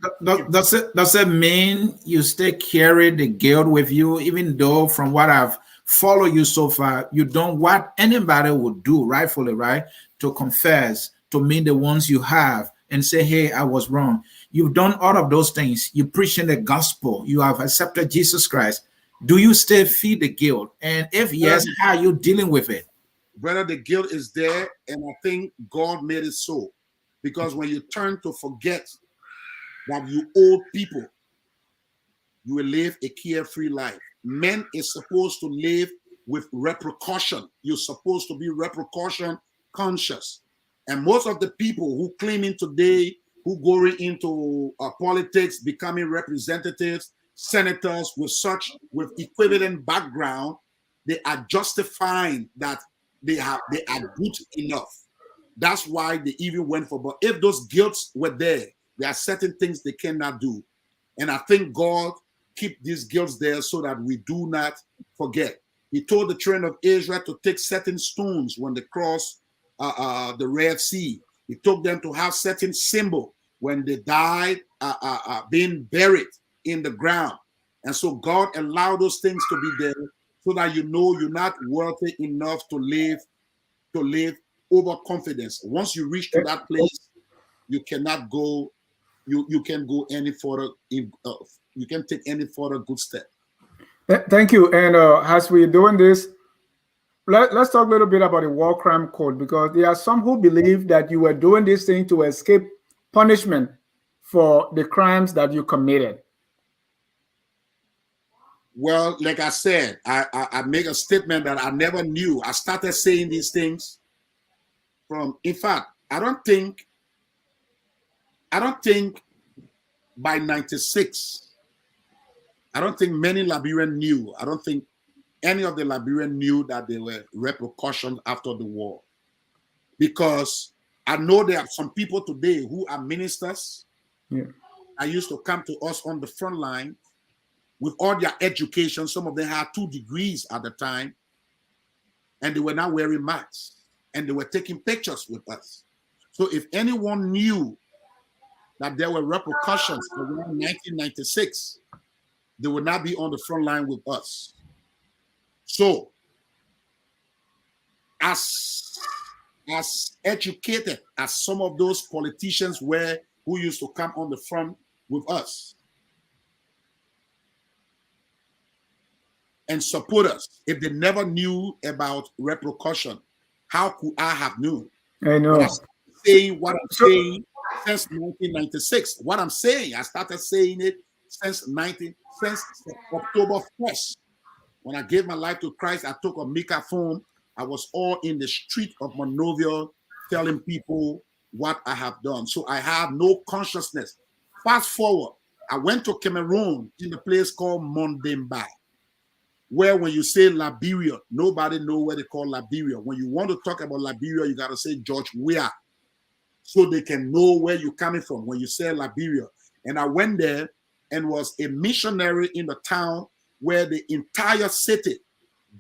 Does it mean you still carry the guilt with you, even though from what I've followed you so far, you don't what anybody would do, rightfully, right, to confess, to mean the ones you have and say, hey, I was wrong. You've done all of those things. You preaching the gospel. You have accepted Jesus Christ. Do you still feel the guilt? And if yes, how are you dealing with it? Brother, the guilt is there, and I think God made it so. Because when you turn to forget that you owe people, you will live a carefree life. Men is supposed to live with repercussion. You're supposed to be repercussion conscious. And most of the people who claiming today, who going into politics, becoming representatives, senators with equivalent background, they are justifying that they are good enough. That's why they even went for. But if those guilts were there are certain things they cannot do. And I think God keep these guilts there so that we do not forget. He told the children of Israel to take certain stones when they cross the Red Sea. He told them to have certain symbol when they died, being buried in the ground. And so God allowed those things to be there so that you know you're not worthy enough to live overconfidence. Once you reach to that place, you cannot go. You can go any further. You can take any further good step. Thank you. And as we're doing this, let's talk a little bit about the war crime code, because there are some who believe that you were doing this thing to escape punishment for the crimes that you committed. Well, like I said, I make a statement that I never knew. I started saying these things from, in fact, I don't think by 96, I don't think many Liberians knew. I don't think any of the Liberians knew that there were repercussions after the war. Because I know there are some people today who are ministers. Yeah. I used to come to us on the front line with all their education. Some of them had 2 degrees at the time, and they were not wearing masks, and they were taking pictures with us. So if anyone knew that there were repercussions around 1996, they would not be on the front line with us. So as educated as some of those politicians were who used to come on the front with us and support us, if they never knew about repercussion, how could I have known? I know. When I saying what I'm saying since 1996. What I'm saying, I started saying it since October 1st. When I gave my life to Christ, I took a microphone. I was all in the street of Monrovia telling people what I have done. So I have no consciousness. Fast forward, I went to Cameroon in a place called Mondemba, where when you say Liberia, nobody knows where they call Liberia. When you want to talk about Liberia, you got to say George Weah, so they can know where you're coming from when you say Liberia. And I went there and was a missionary in the town where the entire city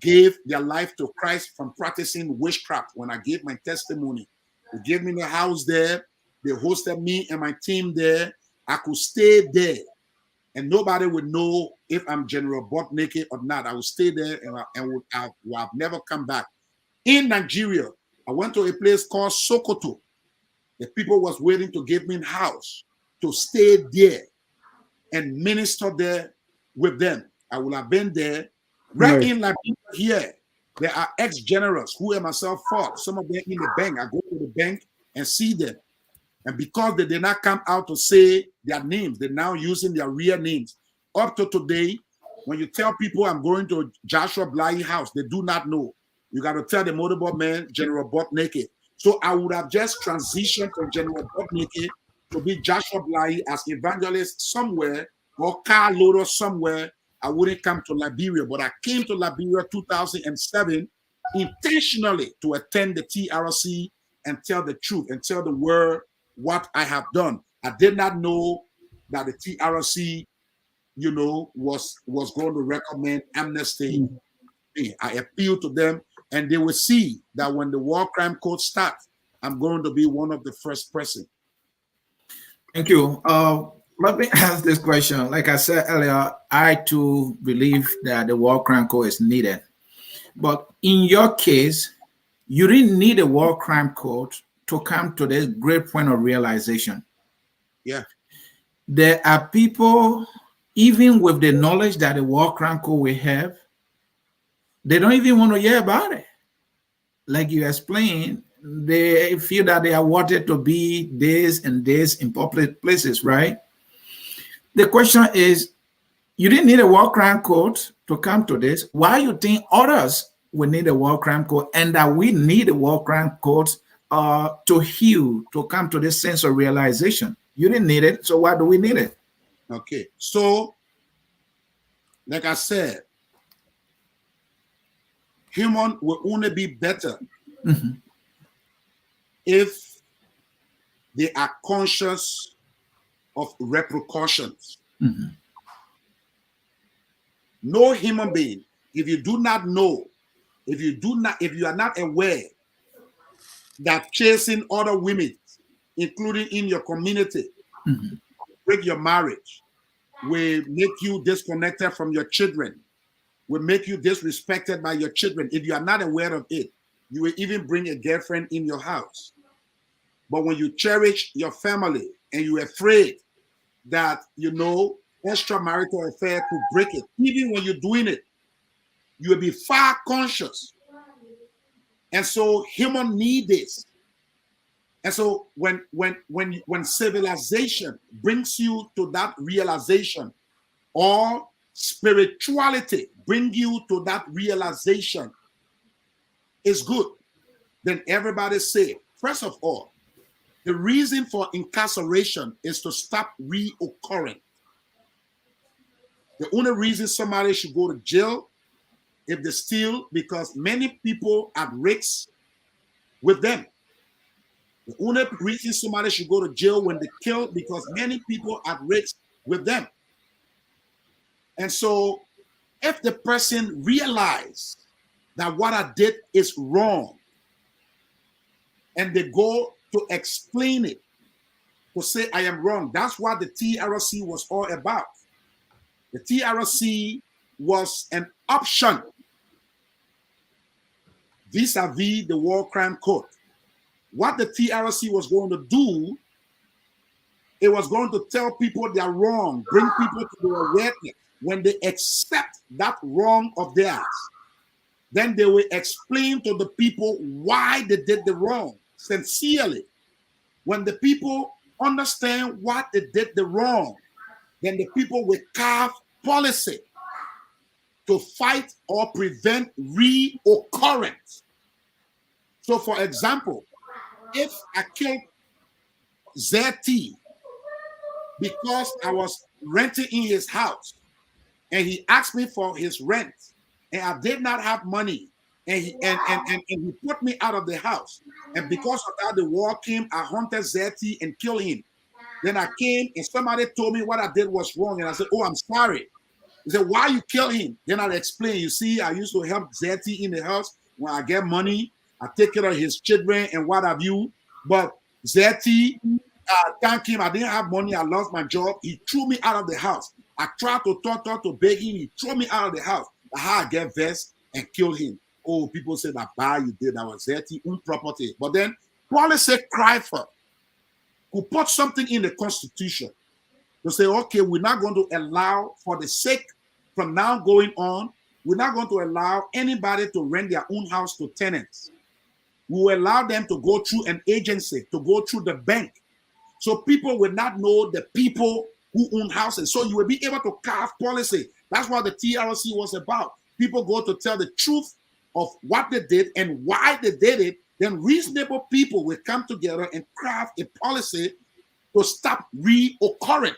gave their life to Christ from practicing witchcraft. When I gave my testimony, they gave me the house there. They hosted me and my team there. I could stay there, and nobody would know if I'm General Butt Naked or not. I would stay there, and would have never come back. In Nigeria, I went to a place called Sokoto. The people was waiting to give me a house to stay there and minister there with them. I would have been there. Right in Liberia here, there are ex-generals who and myself fought. Some of them in the bank. I go to the bank and see them. And because they did not come out to say their names, they're now using their real names. Up to today, when you tell people I'm going to Joshua Blahyi house, they do not know. You got to tell the motorboat man, General Butt Naked. So I would have just transitioned from General Butt Naked to be Joshua Blahyi as evangelist somewhere, or car loader somewhere. I wouldn't come to Liberia, but I came to Liberia 2007 intentionally to attend the TRC and tell the truth and tell the world what I have done. I did not know that the TRC, was going to recommend amnesty. I appealed to them, and they will see that when the war crime code starts, I'm going to be one of the first person. Thank you. Let me ask this question. Like I said earlier, I too believe that the war crime code is needed. But in your case, you didn't need a war crime code to come to this great point of realization. Yeah. There are people, even with the knowledge that the war crime code we have, they don't even want to hear about it. Like you explained, they feel that they are wanted to be this and this in public places, right? The question is, you didn't need a war crime code to come to this. Why you think others will need a war crime code, and that we need a war crime code to heal, to come to this sense of realization? You didn't need it, so why do we need it? Okay, so like I said, human will only be better if they are conscious of repercussions. No human being, if you do not know, if you are not aware that chasing other women, including in your community, break your marriage, will make you disconnected from your children, will make you disrespected by your children. If you are not aware of it, you will even bring a girlfriend in your house. But when you cherish your family and you're afraid that, extramarital affair could break it, even when you're doing it, you will be far conscious And so human need this. And so when civilization brings you to that realization, or spirituality bring you to that realization, is good, then everybody say, first of all, the reason for incarceration is to stop reoccurring. The only reason somebody should go to jail if they steal, because many people at risk with them. The only reason somebody should go to jail when they kill, because many people at risk with them. And so if the person realizes that what I did is wrong, and they go to explain it, to say I am wrong, that's what the TRC was all about. The TRC was an option vis-a-vis the War Crime Code. What the TRC was going to do, it was going to tell people they are wrong, bring people to their awareness. When they accept that wrong of theirs, then they will explain to the people why they did the wrong sincerely. When the people understand what they did the wrong, then the people will carve policy to fight or prevent reoccurrence. So for example, if I killed ZT because I was renting in his house and he asked me for his rent and I did not have money, and he put me out of the house, and because of that the war came, I hunted ZT and killed him. Then I came and somebody told me what I did was wrong, and I said, oh, I'm sorry. He said, why you kill him? Then I explained, you see, I used to help ZT in the house. When I get money, I take care of his children and what have you. But ZT, thank him, I didn't have money, I lost my job. He threw me out of the house. I tried to talk to beg him, he threw me out of the house. That's how I get vexed and kill him. Oh, people say that bad you did, that was ZT own property. But then policy cry for, who put something in the Constitution to say, okay, we're not going to allow, for the sake from now going on, we're not going to allow anybody to rent their own house to tenants. We will allow them to go through an agency, to go through the bank. So people will not know the people who own houses. So you will be able to carve policy. That's what the TRC was about. People go to tell the truth of what they did and why they did it. Then reasonable people will come together and craft a policy to stop reoccurring.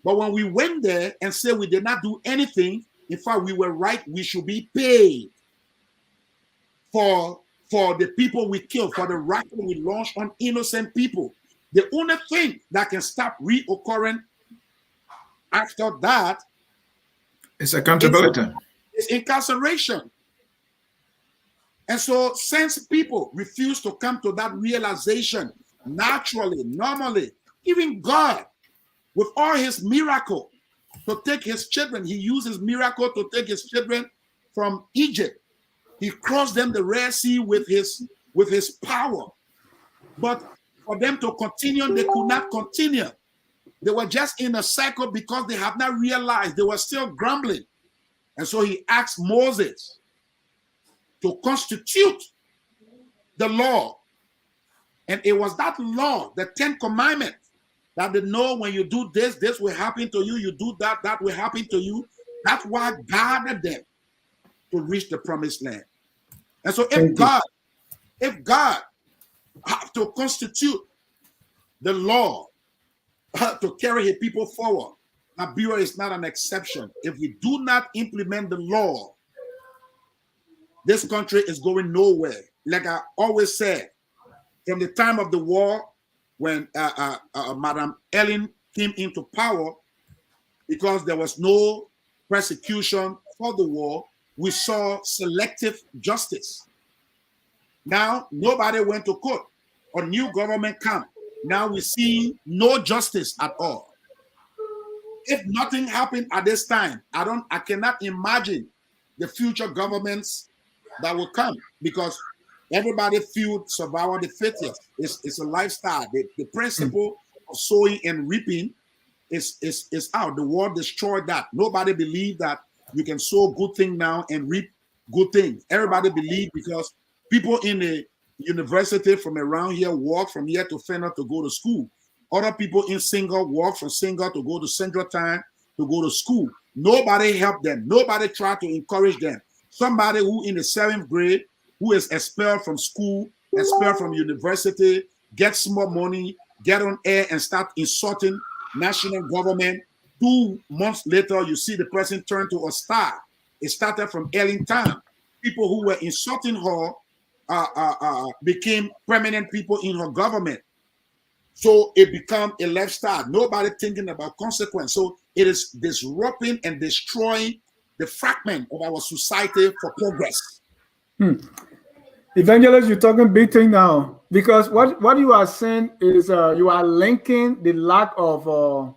But when we went there and said we did not do anything, in fact, we were right, we should be paid for the people we killed, for the rifle we launched on innocent people. The only thing that can stop reoccurring after that is accountability. Is incarceration. And so since people refuse to come to that realization naturally, normally, even God, with all his miracle to take his children, he used his miracle to take his children from Egypt. He crossed them the Red Sea with his power. But for them to continue, they could not continue. They were just in a cycle because they have not realized, they were still grumbling. And so he asked Moses to constitute the law. And it was that law, the 10 Commandments, that they know when you do this, this will happen to you. You do that, that will happen to you. That's what guided them to reach the promised land. And so if God have to constitute the law to carry his people forward, Nigeria is not an exception. If we do not implement the law, this country is going nowhere. Like I always said, from the time of the war, when Madam Ellen came into power, because there was no persecution for the war, we saw selective justice. Now, nobody went to court. A new government came. Now we see no justice at all. If nothing happened at this time, I cannot imagine the future governments that will come, because everybody feels survival the fittest. It's a lifestyle. The principle of sowing and reaping is out. The war destroyed that. Nobody believed that you can sow good thing now and reap good things. Everybody believed because People in the university from around here walk from here to Fenner to go to school. Other people in Single walk from Single to go to Central Time to go to school. Nobody helped them. Nobody tried to encourage them. Somebody who in the 7th grade, who is expelled from school, expelled from university, gets more money, get on air and start insulting national government. 2 months later, you see the person turn to a star. It started from Ellington. People who were insulting her became permanent people in her government. So it became a lifestyle. Nobody thinking about consequence. So it is disrupting and destroying the fragment of our society for progress. Evangelist, you're talking big thing now, because what you are saying is you are linking the lack of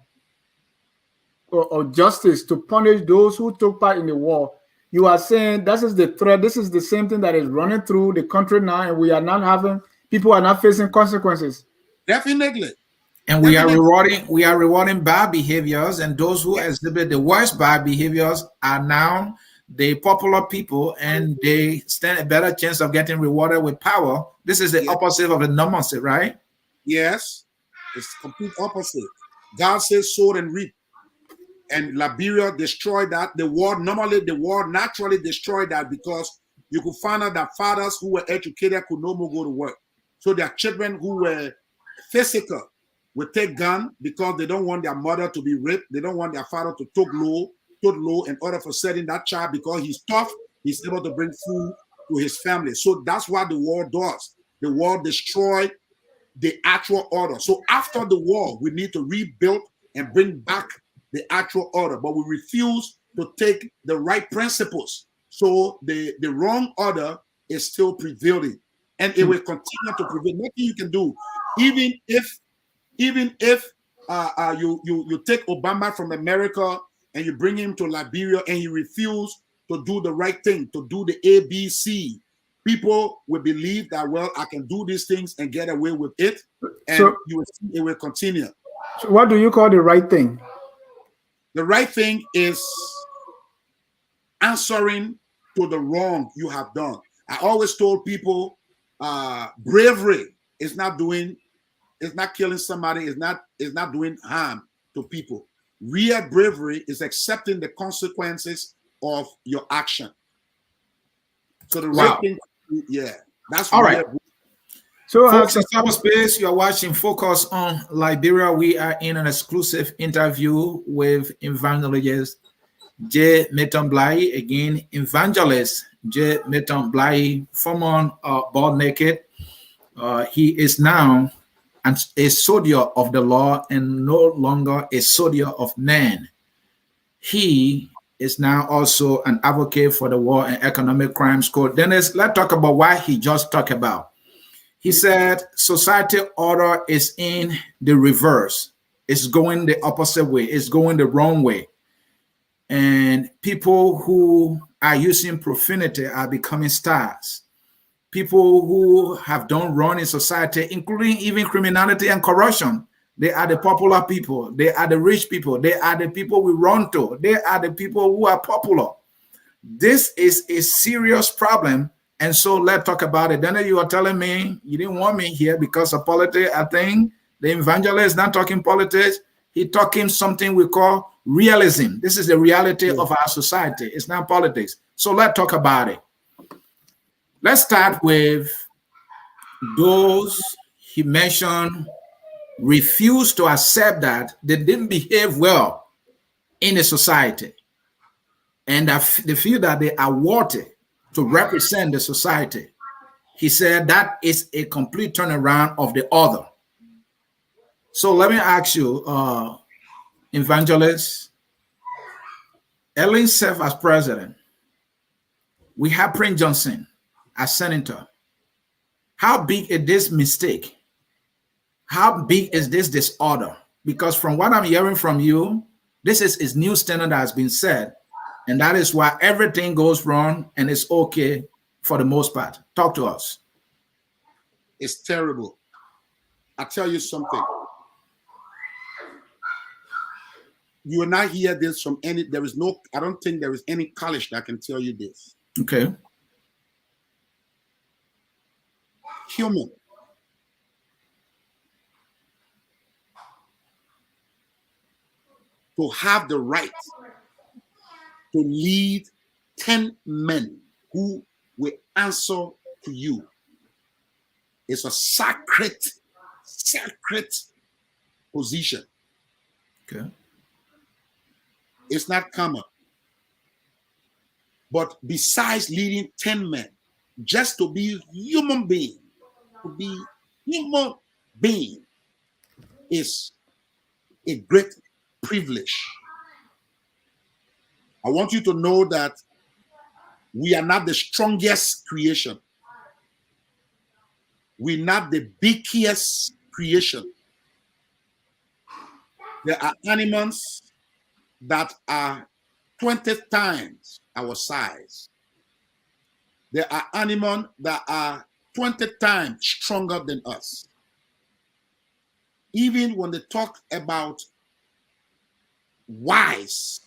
justice to punish those who took part in the war. You are saying this is the threat. This is the same thing that is running through the country now, and people are not facing consequences. Definitely. And we are rewarding bad behaviors, and those who exhibit the worst bad behaviors are now the popular people, and they stand a better chance of getting rewarded with power. This is the opposite of the normalcy, right? Yes, it's complete opposite. God says sow and reap. And Liberia destroyed that. The war naturally destroyed that, because you could find out that fathers who were educated could no more go to work. So their children who were physical would take gun because they don't want their mother to be raped. They don't want their father to took low in order for setting that child, because he's tough, he's able to bring food to his family. So that's what the war does. The war destroyed the actual order. So after the war, we need to rebuild and bring back the actual order, but we refuse to take the right principles. So the wrong order is still prevailing, and it will continue to prevail. Nothing you can do, even if you take Obama from America and you bring him to Liberia and he refused to do the right thing, to do the ABC, people will believe that, well, I can do these things and get away with it, and so, you will see it will continue. So what do you call the right thing? The right thing is answering to the wrong you have done. I always told people, bravery is not killing somebody, is not doing harm to people. Real bravery is accepting the consequences of your action. So the right thing, that's all right. So, folks in cyberspace, you are watching Focus on Liberia. We are in an exclusive interview with Evangelist J. Milton Blahyi. Again, Evangelist J. Milton Blahyi, former Bald Naked. He is now a soldier of the law and no longer a soldier of man. He is now also an advocate for the War and Economic Crimes Code. Dennis, let's talk about what he just talked about. He said society order is in the reverse. It's going the opposite way. It's going the wrong way. And people who are using profanity are becoming stars. People who have done wrong in society, including even criminality and corruption, they are the popular people. They are the rich people. They are the people we run to. They are the people who are popular. This is a serious problem. And so let's talk about it. Then you are telling me you didn't want me here because of politics. I think the evangelist is not talking politics. He's talking something we call realism. This is the reality of our society. It's not politics. So let's talk about it. Let's start with those he mentioned refuse to accept that they didn't behave well in the society, and that they feel that they are worthy to represent the society. He said that is a complete turnaround of the order. So let me ask you, Evangelist, Ellen served as president. We have Prince Johnson as senator. How big is this mistake? How big is this disorder? Because from what I'm hearing from you, this is his new standard that has been set. And that is why everything goes wrong and it's okay for the most part. Talk to us. It's terrible. I'll tell you something. You will not hear this from I don't think there is any college that can tell you this. Okay. human. To have the right to lead 10 men who will answer to you is a sacred position. Okay. It's not common. But besides leading 10 men, just to be human being is a great privilege. I want you to know that we are not the strongest creation. We're not the biggest creation. There are animals that are 20 times our size. There are animals that are 20 times stronger than us. Even when they talk about wise,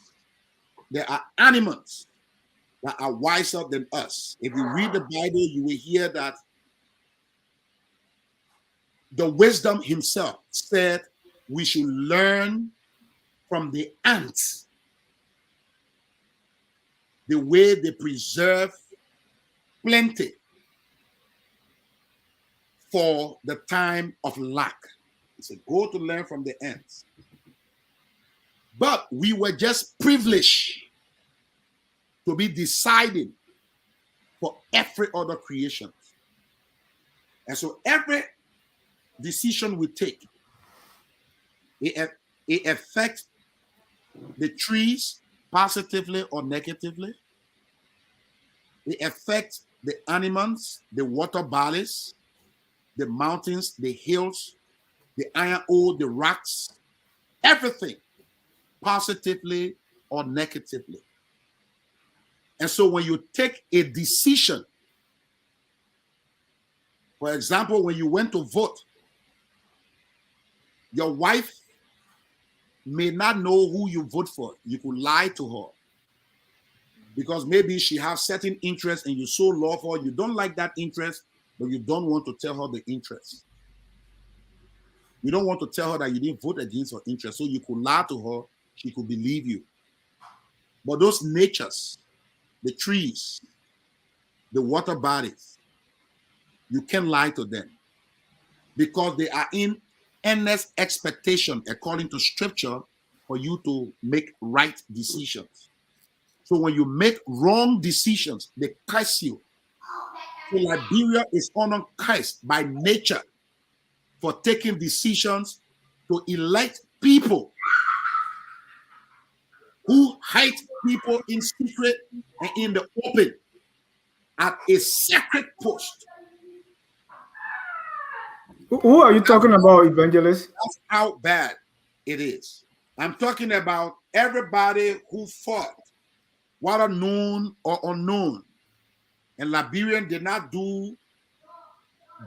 there are animals that are wiser than us. If you read the Bible, you will hear that the wisdom himself said we should learn from the ants the way they preserve plenty for the time of lack. He said, go to learn from the ants. But we were just privileged to be deciding for every other creation. And so every decision we take, it affects the trees positively or negatively. It affects the animals, the water bodies, the mountains, the hills, the iron ore, the rocks, everything positively or negatively. And so when you take a decision, for example, when you went to vote, your wife may not know who you vote for. You could lie to her because maybe she has certain interests and you so love her, you don't like that interest, but you don't want to tell her the interest. You don't want to tell her that you didn't vote against her interest, so you could lie to her, she could believe you. But those natures, the trees, the water bodies, you can't lie to them because they are in earnest expectation, according to scripture, for you to make right decisions. So when you make wrong decisions, they curse you. So Liberia is honored cursed by nature for taking decisions to elect people who hide people in secret and in the open at a sacred post. Who are you talking about, Evangelist? That's how bad it is. I'm talking about everybody who fought, whether known or unknown. And Liberian did not do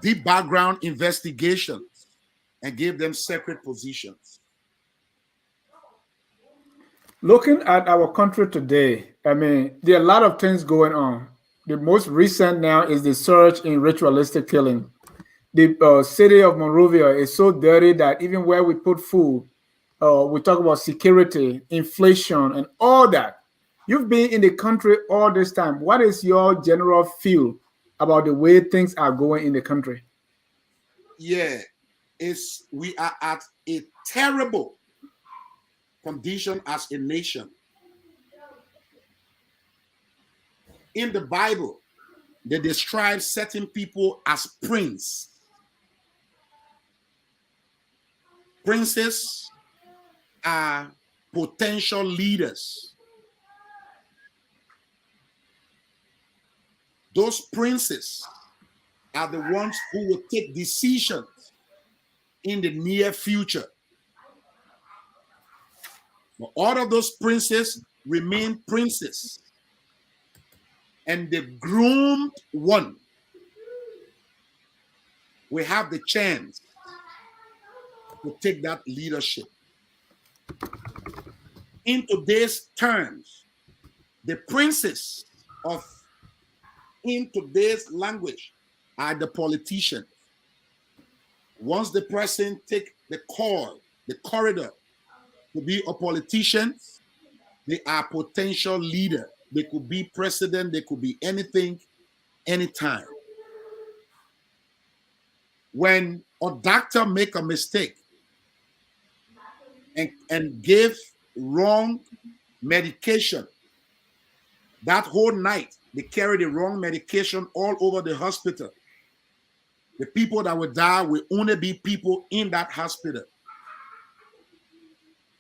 deep background investigations and gave them sacred positions. Looking at our country today, I mean, there are a lot of things going on. The most recent now is the surge in ritualistic killing. The city of Monrovia is so dirty that even where we put food, we talk about security, inflation, and all that. You've been in the country all this time. What is your general feel about the way things are going in the country? Yeah, we are at a terrible condition as a nation. In the Bible, they describe certain people as princes. Princes are potential leaders. Those princes are the ones who will take decisions in the near future. But all of those princes remain princes. And the groomed one will have the chance to take that leadership. In today's terms, the princes in today's language are the politicians. Once the person take the corridor to be a politician, they are potential leader. They could be president, they could be anything, anytime. When a doctor make a mistake and give wrong medication, that whole night they carry the wrong medication all over the hospital. The people that will die will only be people in that hospital.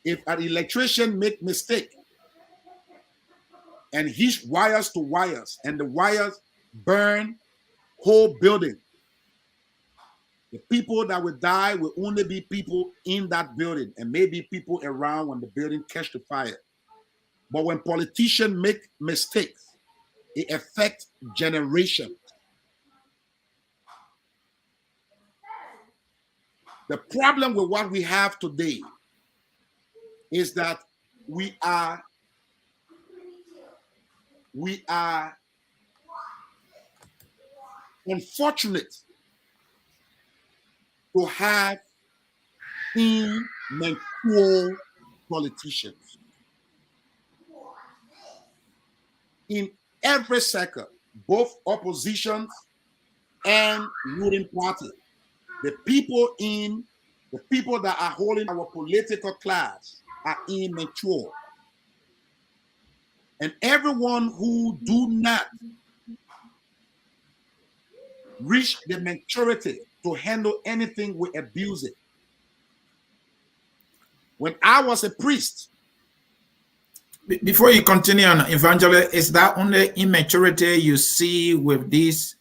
If an electrician make mistake and he's wires to wires and the wires burn whole building, the people that will die will only be people in that building and maybe people around when the building catch the fire. But when politicians make mistakes, it affects generations. The problem with what we have today is that we are unfortunate to have immature politicians in every sector, both oppositions and ruling party. The people that are holding our political class are immature. And everyone who do not reach the maturity to handle anything will abuse it. When I was a priest. Before you continue on, Evangelist, is that only immaturity you see with these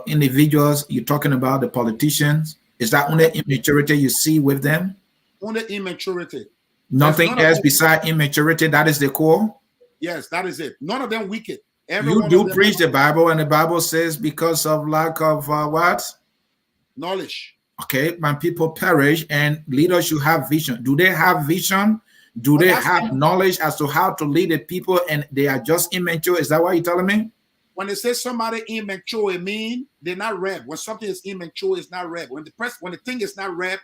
individuals you're talking about, the politicians? Is that only immaturity you see with them? Only immaturity. Nothing else besides immaturity, that is the core? Yes, that is it. None of them wicked. You do preach the Bible, and the Bible says because of lack of what? Knowledge. Okay, my people perish, and leaders should have vision. Do they have vision? Do they have knowledge as to how to lead the people, and they are just immature? Is that what you're telling me? When they say somebody immature, it means they're not ripe. When something is immature, it's not ripe. When the thing is not ripe,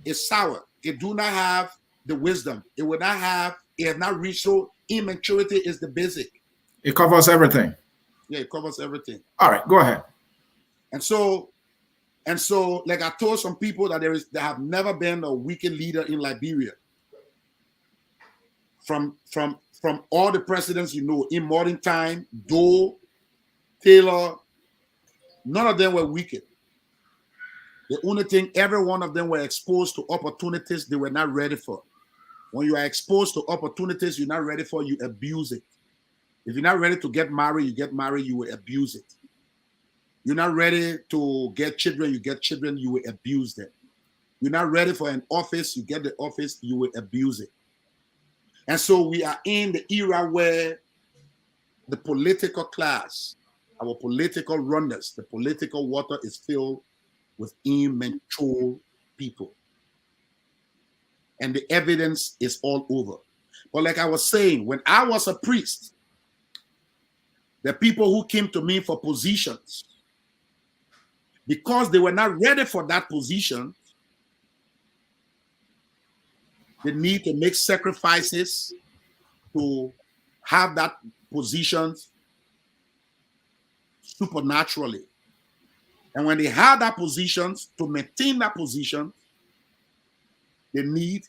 it's sour. It do not have the wisdom. It has not reached. So immaturity is the basic. It covers everything. Yeah, it covers everything. All right, go ahead. And so, like I told some people that there have never been a wicked leader in Liberia. From all the presidents in modern time, Doe, Taylor, none of them were wicked. The only thing, every one of them were exposed to opportunities they were not ready for. When you are exposed to opportunities you're not ready for, you abuse it. If you're not ready to get married, you will abuse it. You're not ready to get children, you get children, you will abuse them. You're not ready for an office, you get the office, you will abuse it. And so we are in the era where the political class, our political runners, the political water is filled with immature people. And the evidence is all over. But like I was saying, when I was a priest, the people who came to me for positions, because they were not ready for that position, they need to make sacrifices to have that position supernaturally. And when they have that position, to maintain that position, they need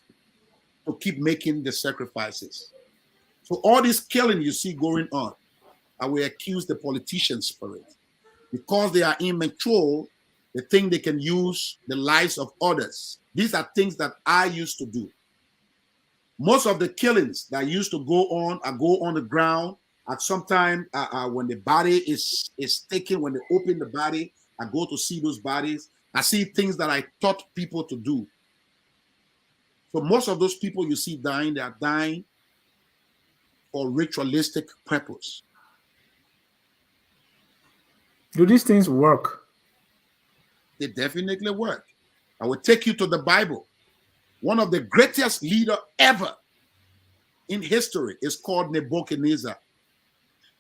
to keep making the sacrifices. So all this killing you see going on, I will accuse the politicians for it. Because they are immature, they think they can use the lives of others. These are things that I used to do. Most of the killings that used to go on the ground. At some time, when the body is taken, when they open the body, I go to see those bodies. I see things that I taught people to do. So most of those people you see dying, they are dying for ritualistic purpose. Do these things work? They definitely work. I will take you to the Bible. One of the greatest leaders ever in history is called Nebuchadnezzar.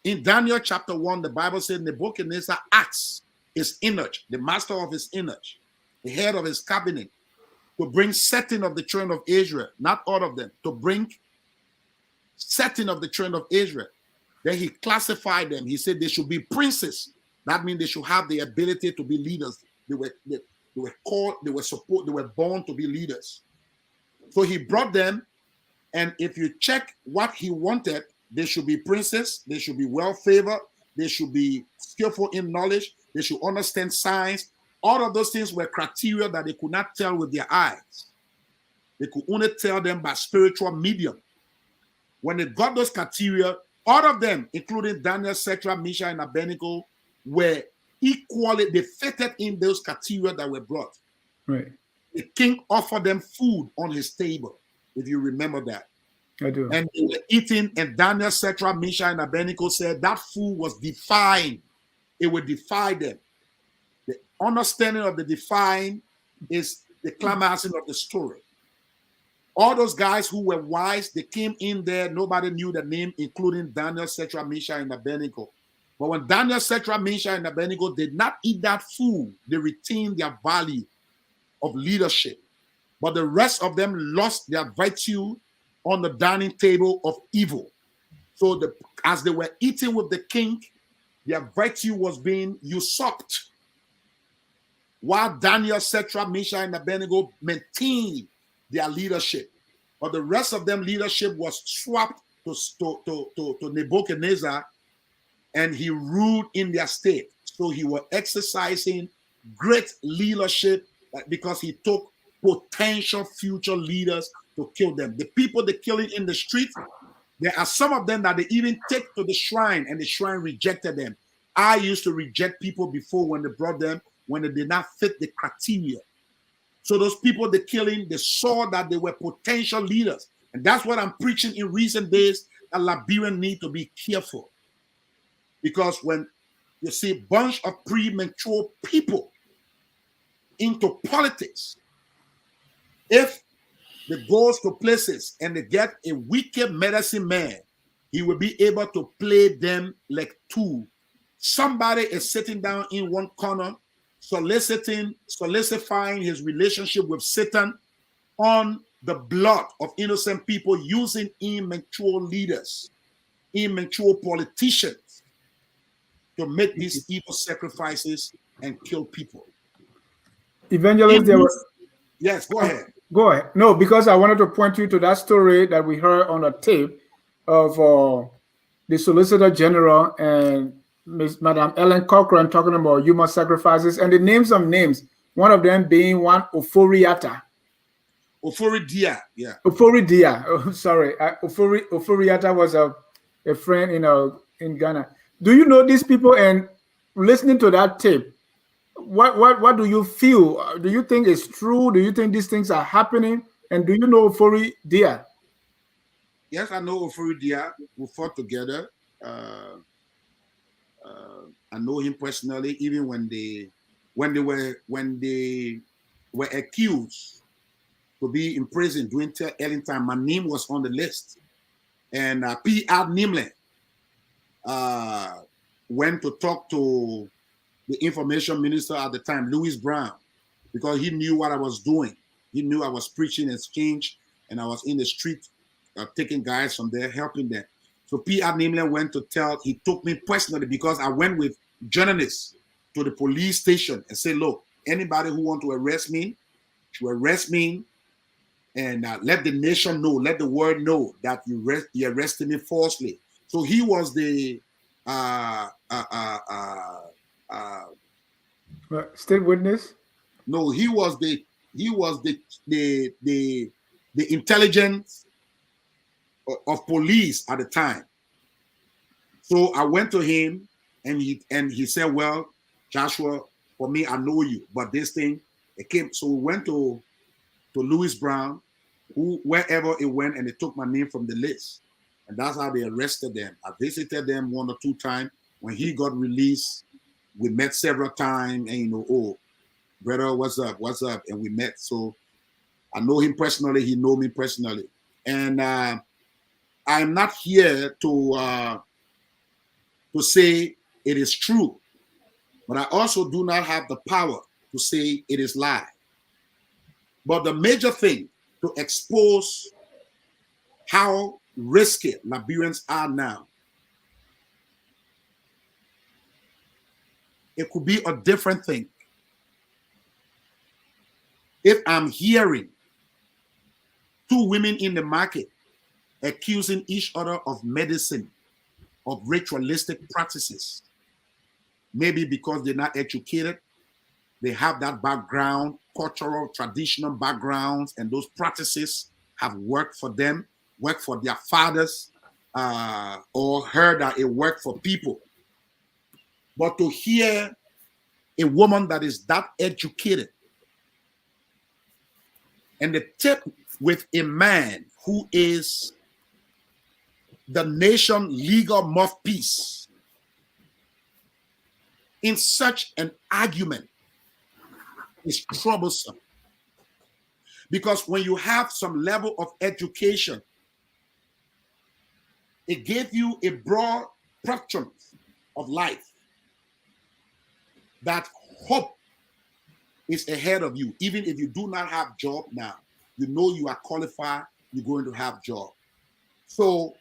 In Daniel chapter 1, the Bible says Nebuchadnezzar asked his image, the master of his image, the head of his cabinet, to bring certain of the children of Israel, not all of them, to bring certain of the children of Israel. Then he classified them. He said they should be princes. That means they should have the ability to be leaders. They were called, they were born to be leaders. So he brought them, and if you check what he wanted, they should be princes, they should be well-favored, they should be skillful in knowledge, they should understand science. All of those things were criteria that they could not tell with their eyes. They could only tell them by spiritual medium. When they got those criteria, all of them, including Daniel, Shadrach, Meshach, and Abednego, were equally, they fitted in those criteria that were brought. Right. The king offered them food on his table, if you remember that. I do. And they were eating, and Daniel, Shadrach, Meshach, and Abednego said that food was defying. It would defy them. The understanding of the defying is the climaxing of the story. All those guys who were wise, they came in there, nobody knew the name, including Daniel, Shadrach, Meshach, and Abednego. But when Daniel, Shadrach, Meshach, and Abednego did not eat that food, they retained their value of leadership. But the rest of them lost their virtue on the dining table of evil. So as they were eating with the king, their virtue was being usurped. While Daniel, Shadrach, Meshach, and Abednego maintained their leadership. But the rest of them leadership was swapped to Nebuchadnezzar, and he ruled in their state. So he was exercising great leadership because he took potential future leaders to kill them. The people they're killing in the street, there are some of them that they even take to the shrine, and the shrine rejected them. I used to reject people before when they brought them, when they did not fit the criteria. So those people they're killing, they saw that they were potential leaders. And that's what I'm preaching in recent days, that Liberians need to be careful. Because when you see a bunch of premature people into politics, if they goes to places and they get a wicked medicine man, he will be able to play them like two. Somebody is sitting down in one corner, solidifying his relationship with Satan on the blood of innocent people, using immature leaders, immature politicians to make these evil sacrifices and kill people. Evangelist, there was... Yes, go ahead. Go ahead. No, because I wanted to point you to that story that we heard on the tape of the Solicitor General and Madam Ellen Cochran talking about human sacrifices, and the names of names, one of them being one Oforiata. Oforidia, yeah. Oforidia. Oh, sorry. Oforiata was a friend in Ghana. Do you know these people? And listening to that tape, what do you feel? Do you think it's true? Do you think these things are happening? And do you know Oforidia? Yes, I know Oforidia. We fought together. I know him personally, even when they were accused to be in prison during early time. My name was on the list, and P.R. Nimlin went to talk to the information minister at the time, Louis Brown, because he knew what I was doing. He knew I was preaching exchange, and I was in the street taking guys from there, helping them. So P.R. Nimlin went to tell, he took me personally, because I went with journalists to the police station and said, look, anybody who want to arrest me, should arrest me, and let the nation know, let the world know that you arrested me falsely. So he was the state witness? No, he was the intelligence of police at the time. So I went to him, and he said, well, Joshua, for me, I know you, but this thing, it came. So we went to Louis Brown, wherever it went, and they took my name from the list. And that's how they arrested them. I visited them 1 or 2 times. When he got released, we met several times, and oh, brother, what's up? And we met. So I know him personally. He know me personally. And I'm not here to say it is true, But I also do not have the power to say it is lie. But the major thing to expose how risky Liberians are now, it could be a different thing. If I'm hearing two women in the market accusing each other of medicine, of ritualistic practices, maybe because they're not educated, they have that background, cultural, traditional backgrounds, and those practices have worked for them, worked for their fathers, or heard that it worked for people. But to hear a woman that is that educated and the tip with a man who is the nation legal mouthpiece in such an argument is troublesome. Because when you have some level of education, it gave you a broad spectrum of life, that hope is ahead of you. Even if you do not have job now, you know you are qualified, you're going to have job. So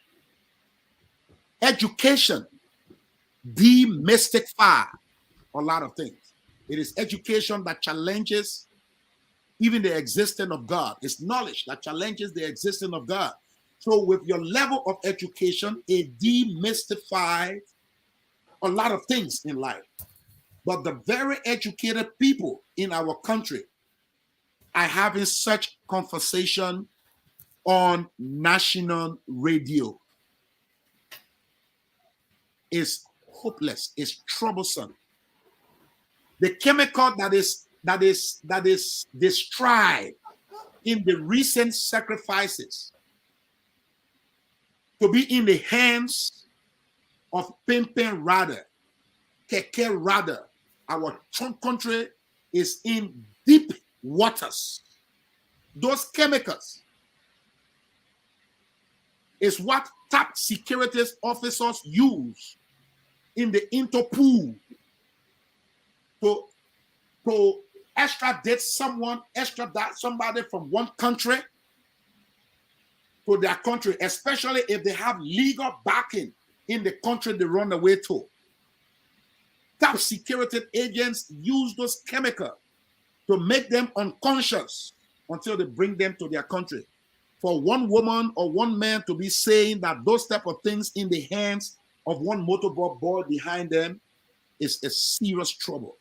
education demystify a lot of things. It is education that challenges even the existence of God. It's knowledge that challenges the existence of God. So with your level of education, it demystifies a lot of things in life. But the very educated people in our country are having such conversation on national radio. It's hopeless. It's troublesome. The chemical that is described in the recent sacrifices to be in the hands of Pimpin Rada, Keke Rada, our country is in deep waters. Those chemicals is what top security officers use in the Interpol to extradite somebody from one country to their country, especially if they have legal backing in the country they run away to. Top security agents use those chemicals to make them unconscious until they bring them to their country. For one woman or one man to be saying that those type of things in the hands of one motorboat boy behind them is a serious trouble.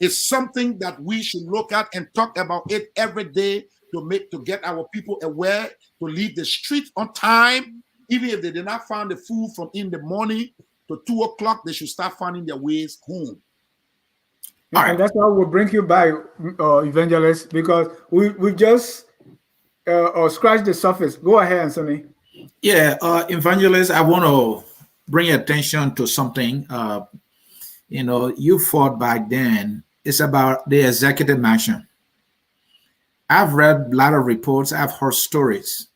It's something that we should look at and talk about it every day to get our people aware, to leave the street on time. Even if they did not find the food from in the morning to 2 o'clock, they should start finding their ways home. And that's why we'll bring you back, Evangelist, because we just scratched the surface. Go ahead, Anthony. Yeah, Evangelist, I want to bring attention to something. You fought back then. It's about the executive mansion. I've read a lot of reports. I've heard stories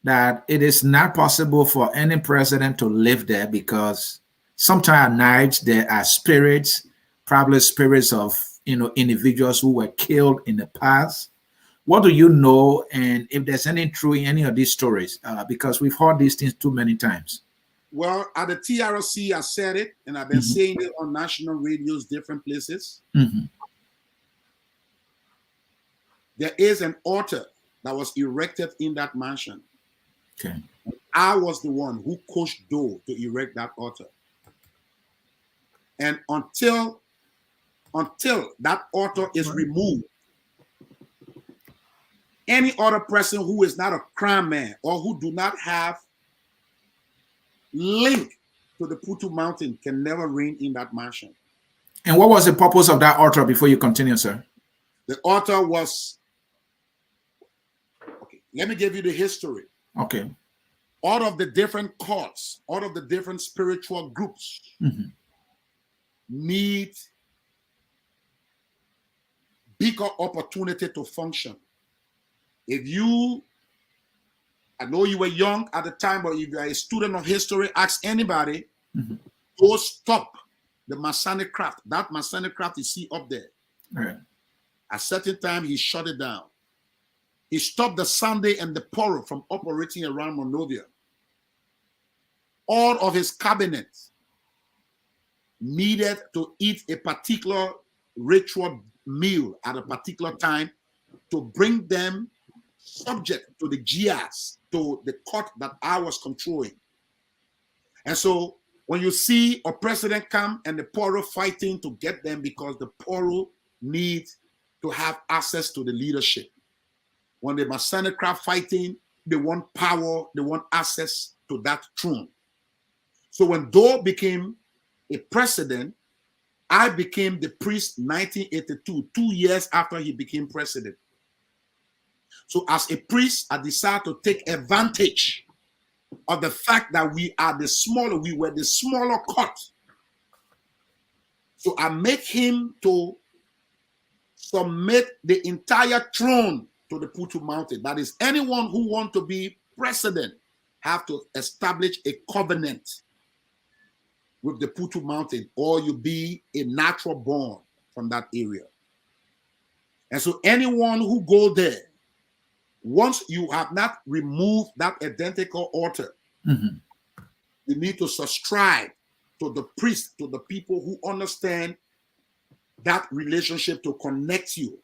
that it is not possible for any president to live there because sometimes at night there are spirits, probably spirits of individuals who were killed in the past. What do you know, and if there's any truth in any of these stories? Because we've heard these things too many times. Well, at the TRC, I said it, and I've been saying it on national radios, different places. There is an altar that was erected in that mansion. Okay. I was the one who coached Doe to erect that altar. And until that altar is removed, any other person who is not a crime man or who do not have link to the Putu Mountain can never reign in that mansion. And what was the purpose of that altar before you continue, sir? The altar was, okay, let me give you the history. Okay. All of the different cults, all of the different spiritual groups need bigger opportunity to function. If you, I know you were young at the time, but if you are a student of history, ask anybody, those top the Masonic craft. That Masonic craft you see up there. Right. At a certain time, he shut it down. He stopped the Sunday and the Poro from operating around Monrovia. All of his cabinet needed to eat a particular ritual meal at a particular time to bring them subject to the GIAs, to the court that I was controlling. And so when you see a president come and the Poro fighting to get them because the Poro need to have access to the leadership. When the Masonic craft fighting, they want power, they want access to that throne. So when Doe became a president, I became the priest 1982, 2 years after he became president. So as a priest, I decided to take advantage of the fact that we were the smaller court. So I make him to submit the entire throne to the Putu Mountain. That is, anyone who wants to be president have to establish a covenant with the Putu Mountain, or you be a natural born from that area. And so anyone who go there, once you have not removed that identical altar, you need to subscribe to the priest, to the people who understand that relationship to connect you.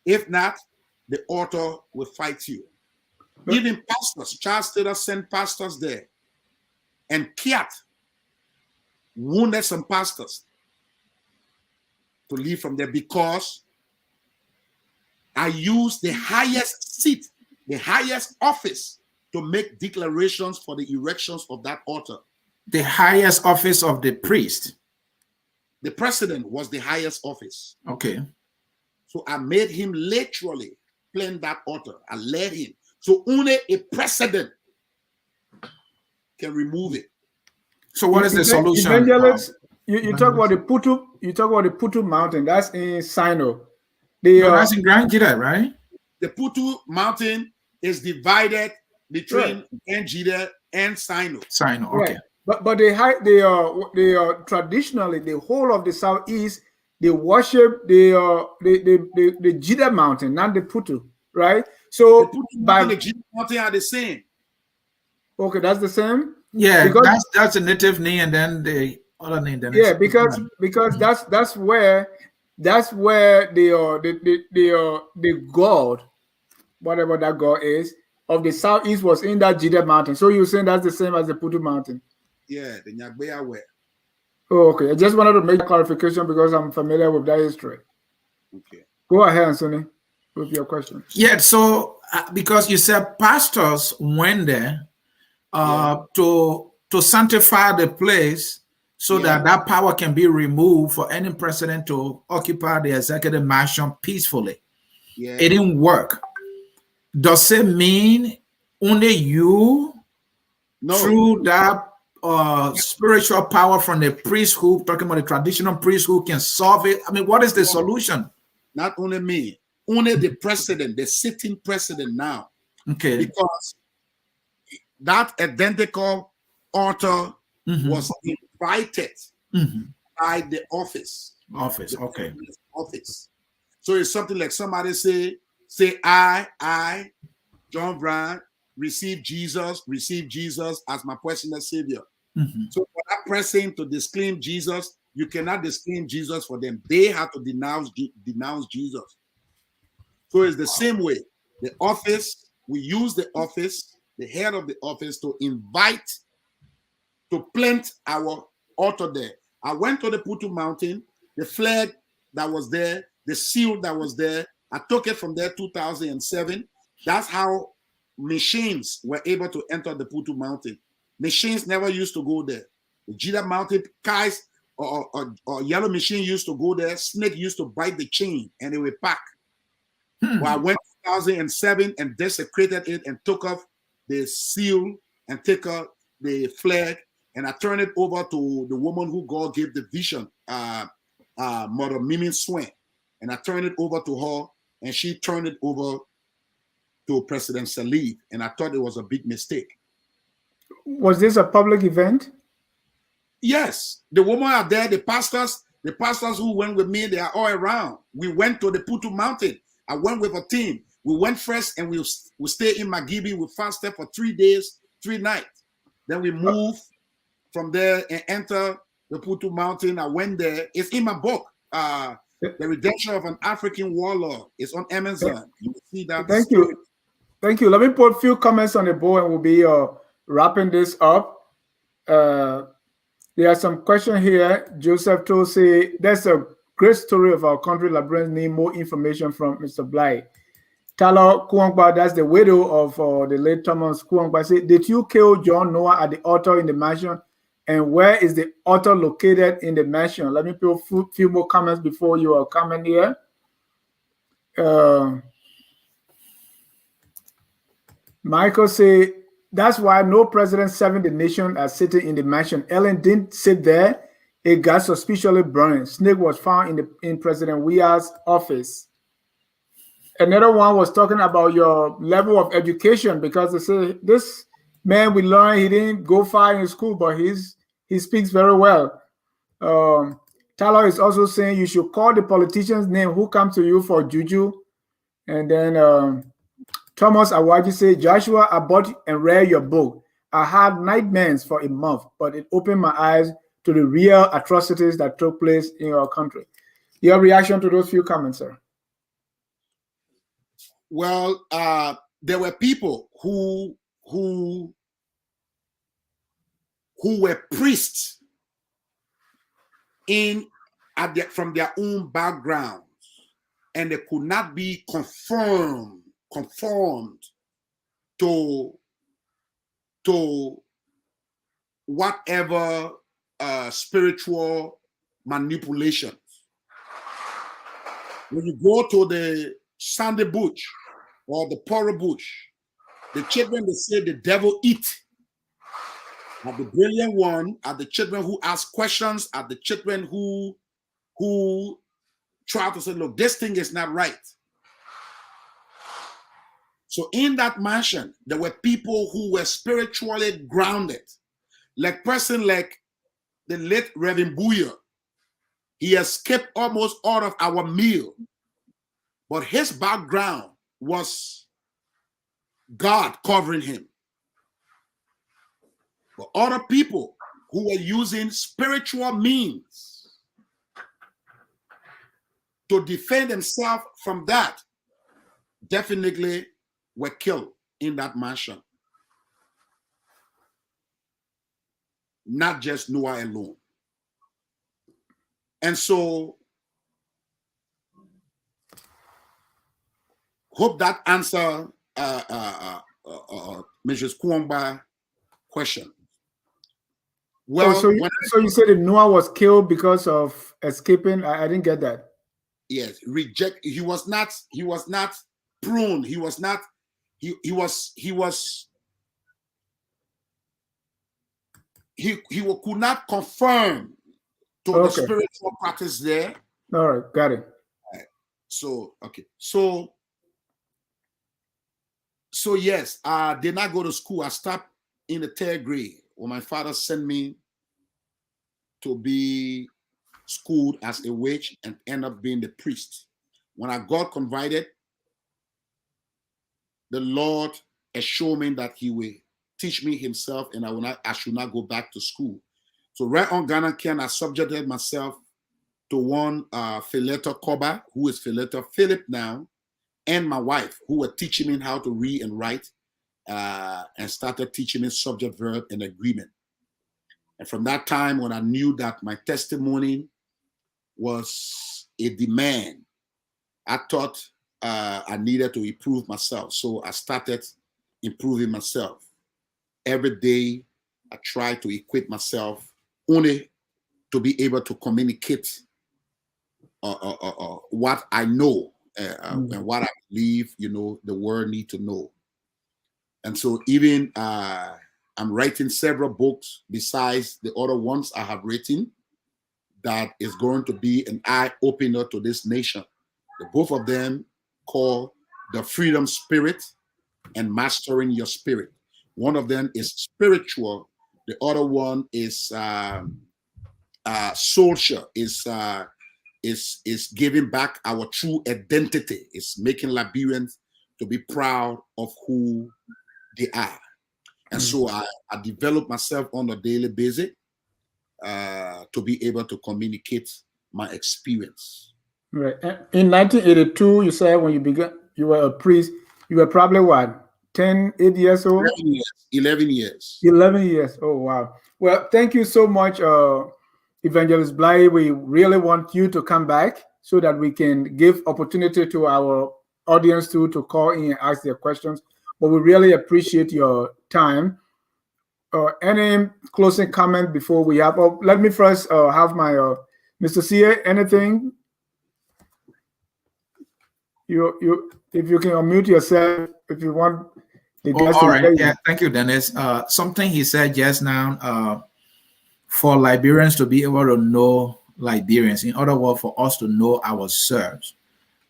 If not, the altar will fight you. Even pastors, Charles Taylor sent pastors there. And Kiat wounded some pastors to leave from there because I used the highest seat, the highest office to make declarations for the erections of that altar. The highest office of the priest. The president was the highest office. Okay. So I made him literally plan that altar. I led him. So only a president can remove it. So what is the solution? Evangelist, you talk about the Putu Mountain. That's in Sino. That's in Grand Jida, right? The Putu Mountain is divided between Njida and Sino. Sino, okay. Right. But they are traditionally the whole of the southeast. They worship the Jida Mountain, not the Putu, right? So the Putu Mountain and the Jida Mountain are the same. Okay, that's the same. Yeah, because that's a native name, and then the other name. Then because that's where the god, whatever that god is, of the southeast was in that Jida Mountain. So you're saying that's the same as the Putu Mountain? Yeah, the Nyagbeya were. Oh, okay. I just wanted to make clarification because I'm familiar with that history. Okay. Go ahead, Anthony, with your question. Yeah, so because you said pastors went there to sanctify the place so that power can be removed for any president to occupy the executive mansion peacefully. Yeah. It didn't work. Does it mean only you through that spiritual power from the priesthood, talking about the traditional priesthood, can solve it? I mean, what is the solution? Not only me, only the president, the sitting president now. Okay. Because that identical altar was invited by the office. Okay. Office. So it's something like somebody say, I, John Brown, receive Jesus as my personal savior. So for that person to disclaim Jesus, you cannot disclaim Jesus for them. They have to denounce Jesus. So it's the same way. The office, we use the office, the head of the office, to invite, to plant our altar there. I went to the Putu Mountain, the flag that was there, the seal that was there, I took it from there 2007. That's how machines were able to enter the Putu Mountain. Machines never used to go there. The Jida Mountain, guys or yellow machine used to go there. Snake used to bite the chain and they were packed. Well, I went 2007 and desecrated it and took off the seal and took off the flag, and I turned it over to the woman who God gave the vision, Mother Mimi Swain. And I turned it over to her, and she turned it over to President Salih, and I thought it was a big mistake. Was this a public event? Yes, the women are there. The pastors who went with me, they are all around. We went to the Putu Mountain. I went with a team. We went first and we stayed in Magibi. We fasted for 3 days, 3 nights. Then we moved from there and enter the Putu Mountain. I went there. It's in my book, The Redemption of an African Warlord. It's on Amazon. You will see that. Thank you. Thank you. Let me put a few comments on the board and we'll be wrapping this up. There are some questions here. Joseph Tosi, there's a great story of our country. Librarians need more information from Mr. Blahyi. Talo Kuangba, that's the widow of the late Thomas Kuangba. Say, did you kill John Noah at the altar in the mansion? And where is the altar located in the mansion? Let me put a few more comments before you are coming here. Michael say, that's why no president serving the nation are sitting in the mansion. Ellen didn't sit there. It got suspiciously burned. Snake was found in President Weah's office. Another one was talking about your level of education, because they say this man we learned he didn't go far in school, but he speaks very well. Tyler is also saying you should call the politician's name who come to you for juju. And then Thomas Awaji said, Joshua, I bought and read your book. I had nightmares for a month, but it opened my eyes to the real atrocities that took place in our country. Your reaction to those few comments, sir? Well, there were people who were priests from their own backgrounds, and they could not be conformed to whatever spiritual manipulations. When you go to the Sunday bush or the Poro bush, the children, they say the devil eat. Are the brilliant one, are the children who ask questions, are the children who try to say, look, this thing is not right. So in that mansion, there were people who were spiritually grounded. Like person like the late Reverend Buya. He escaped almost all of our meal. But his background was God covering him. But other people who were using spiritual means to defend themselves from that definitely were killed in that mansion. Not just Noah alone. And so, hope that answer Mrs. Kuangba question. Well, so you said that Noah was killed because of escaping. I didn't get that. Yes, he was not pruned. He could not confirm to the spiritual practice there. All right, got it. Right. So okay, so yes, I did not go to school. I stopped in the 3rd grade when my father sent me to be schooled as a witch and end up being the priest. When I got converted, the Lord assured me that he will teach me himself and I should not go back to school. So right on Ghana Ken, I subjected myself to one Philetor Koba, who is Philetor Philip now, and my wife, who were teaching me how to read and write, and started teaching me subject, verb, and agreement. And from that time, when I knew that my testimony was a demand, I thought I needed to improve myself. So I started improving myself. Every day, I tried to equip myself only to be able to communicate what I know and what I believe, the world need to know. And so even I'm writing several books besides the other ones I have written that is going to be an eye-opener to this nation. The both of them called The Freedom Spirit and Mastering Your Spirit. One of them is spiritual. The other one is social, is giving back our true identity. It's making Liberians to be proud of who they are. And so I develop myself on a daily basis to be able to communicate my experience. Right. In 1982, you said when you began, you were a priest. You were probably what, 8 years old? 11 years. 11 years. 11 years. Oh, wow. Well, thank you so much, Evangelist Blahyi. We really want you to come back so that we can give opportunity to our audience to call in and ask their questions. But we really appreciate your time. Any closing comment before we have? Oh, let me first have my Mr. CA. Anything? You, if you can unmute yourself, if you want. All right. Yeah. Thank you, Dennis. Something he said just now. For Liberians to be able to know Liberians, in other words, for us to know ourselves.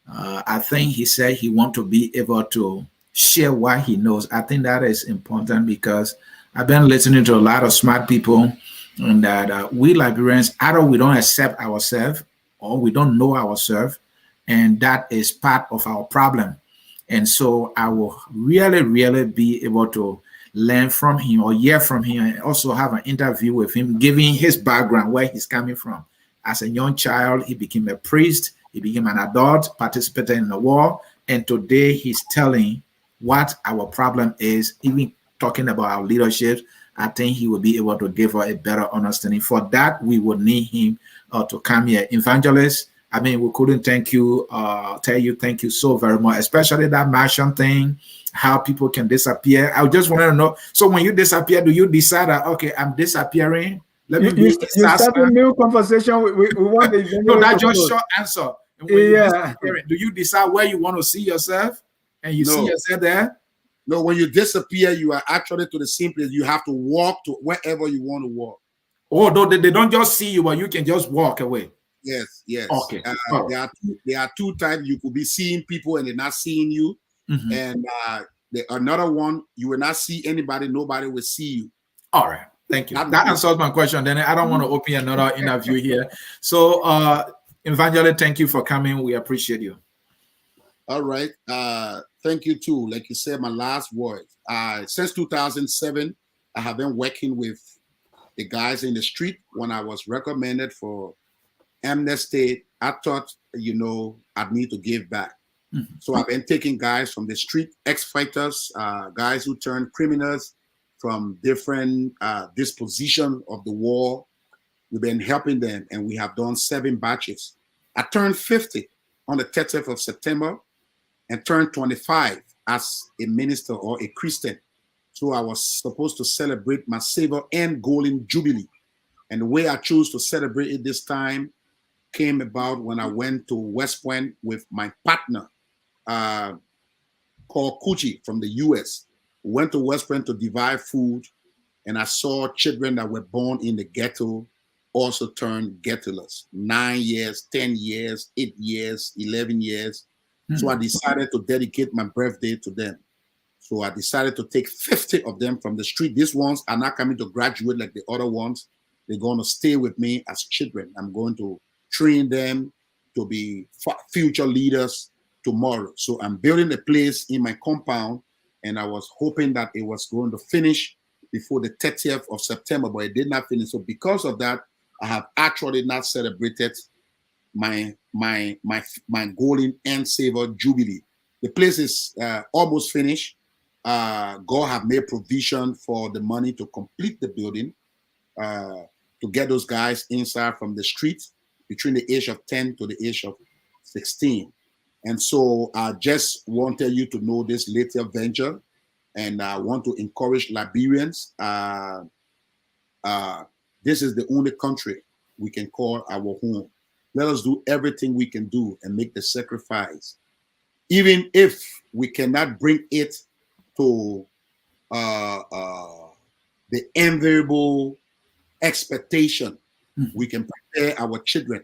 I think he said he wants to be able to share what he knows. I think that is important because I've been listening to a lot of smart people, and that we Liberians, either we don't accept ourselves or we don't know ourselves, and that is part of our problem. And so I will really, really be able to learn from him or hear from him, and also have an interview with him, giving his background, where he's coming from. As a young child, he became a priest. He became an adult, participated in the war, and today he's telling what our problem is, even talking about our leadership. I think he will be able to give us a better understanding. For that, we would need him to come here. Evangelist, I mean, we couldn't tell you thank you so very much, especially that Martian thing, how people can disappear. I just want to know, so when you disappear, do you decide that, okay, I'm disappearing? You start a new conversation. We want the no, that's just short answer. And when yeah. Do you decide where you want to see yourself? And you see yourself there? No, when you disappear, you are actually to the same place. You have to walk to wherever you want to walk. Oh, no, they don't just see you, but you can just walk away. Yes, yes. Okay. There are two types. You could be seeing people and they're not seeing you. Mm-hmm. And another one, you will not see anybody. Nobody will see you. All right. Thank you. That answers my question. Then I don't want to open another interview here. So, Evangelist, thank you for coming. We appreciate you. All right. Thank you too. Like you said, my last words. Since 2007, I have been working with the guys in the street. When I was recommended for amnesty, I thought, I'd need to give back. Mm-hmm. So I've been taking guys from the street, ex-fighters, guys who turned criminals from different disposition of the war. We've been helping them, and we have done 7 batches. I turned 50 on the 30th of September and turned 25 as a minister or a Christian. So I was supposed to celebrate my silver and golden jubilee. And the way I chose to celebrate it this time came about when I went to West Point with my partner called Kuchi from the US. We went to West Point to divide food, and I saw children that were born in the ghetto also turn ghetto-less. 9 years, 10 years, 8 years, 11 years. Mm-hmm. So I decided to dedicate my birthday to them. So I decided to take 50 of them from the street. These ones are not coming to graduate like the other ones. They're going to stay with me as children. I'm going to train them to be future leaders tomorrow. So I'm building a place in my compound, and I was hoping that it was going to finish before the 30th of September, but it did not finish. So because of that, I have actually not celebrated my golden and silver jubilee. The place is almost finished. God have made provision for the money to complete the building, to get those guys inside from the street between the age of 10 to the age of 16. And so I just wanted you to know this later venture, and I want to encourage Liberians. This is the only country we can call our home. Let us do everything we can do and make the sacrifice. Even if we cannot bring it to the enviable expectation, we can prepare our children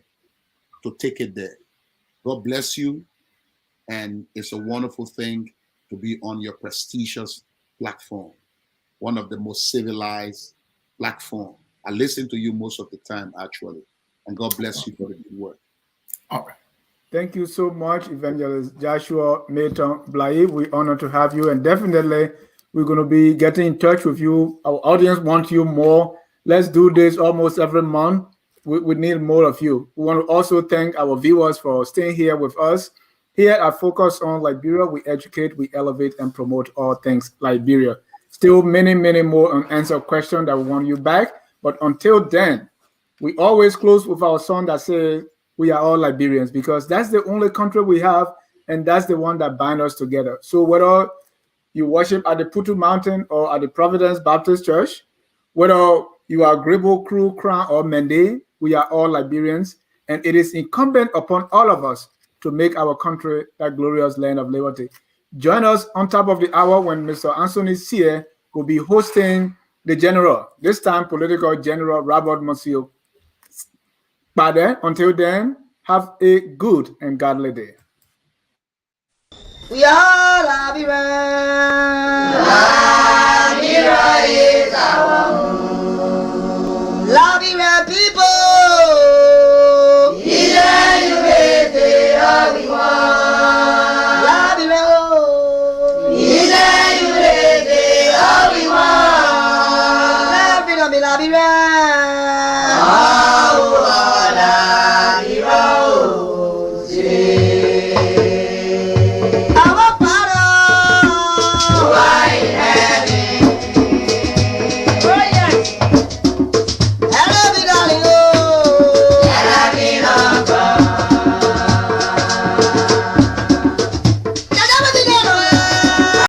to take it there. God bless you. And it's a wonderful thing to be on your prestigious platform, one of the most civilized platforms I listen to you most of the time, actually. And God bless you for the good work. All right. Thank you so much, Evangelist Joshua Mayton Blahyi. We're honored to have you, and definitely we're going to be getting in touch with you. Our audience wants you more. Let's do this almost every month. We need more of you. We want to also thank our viewers for staying here with us. Here at Focus on Liberia, we educate, we elevate, and promote all things Liberia. Still many, many more unanswered questions that we want you back. But until then, we always close with our song that says, we are all Liberians, because that's the only country we have, and that's the one that binds us together. So whether you worship at the Putu Mountain or at the Providence Baptist Church, whether you are Grebo, Kru, Kran, or Mende, we are all Liberians, and it is incumbent upon all of us to make our country that glorious land of liberty. Join us on top of the hour when Mr. Anthony Sear will be hosting the general, this time political general Robert Monsieur. But then, until then, have a good and godly day. We are Liberians. Liberia is our home. Liberian people. Unity, all we want. Liberia, oh. Unity, all we want. Liberia, Liberia. Oh,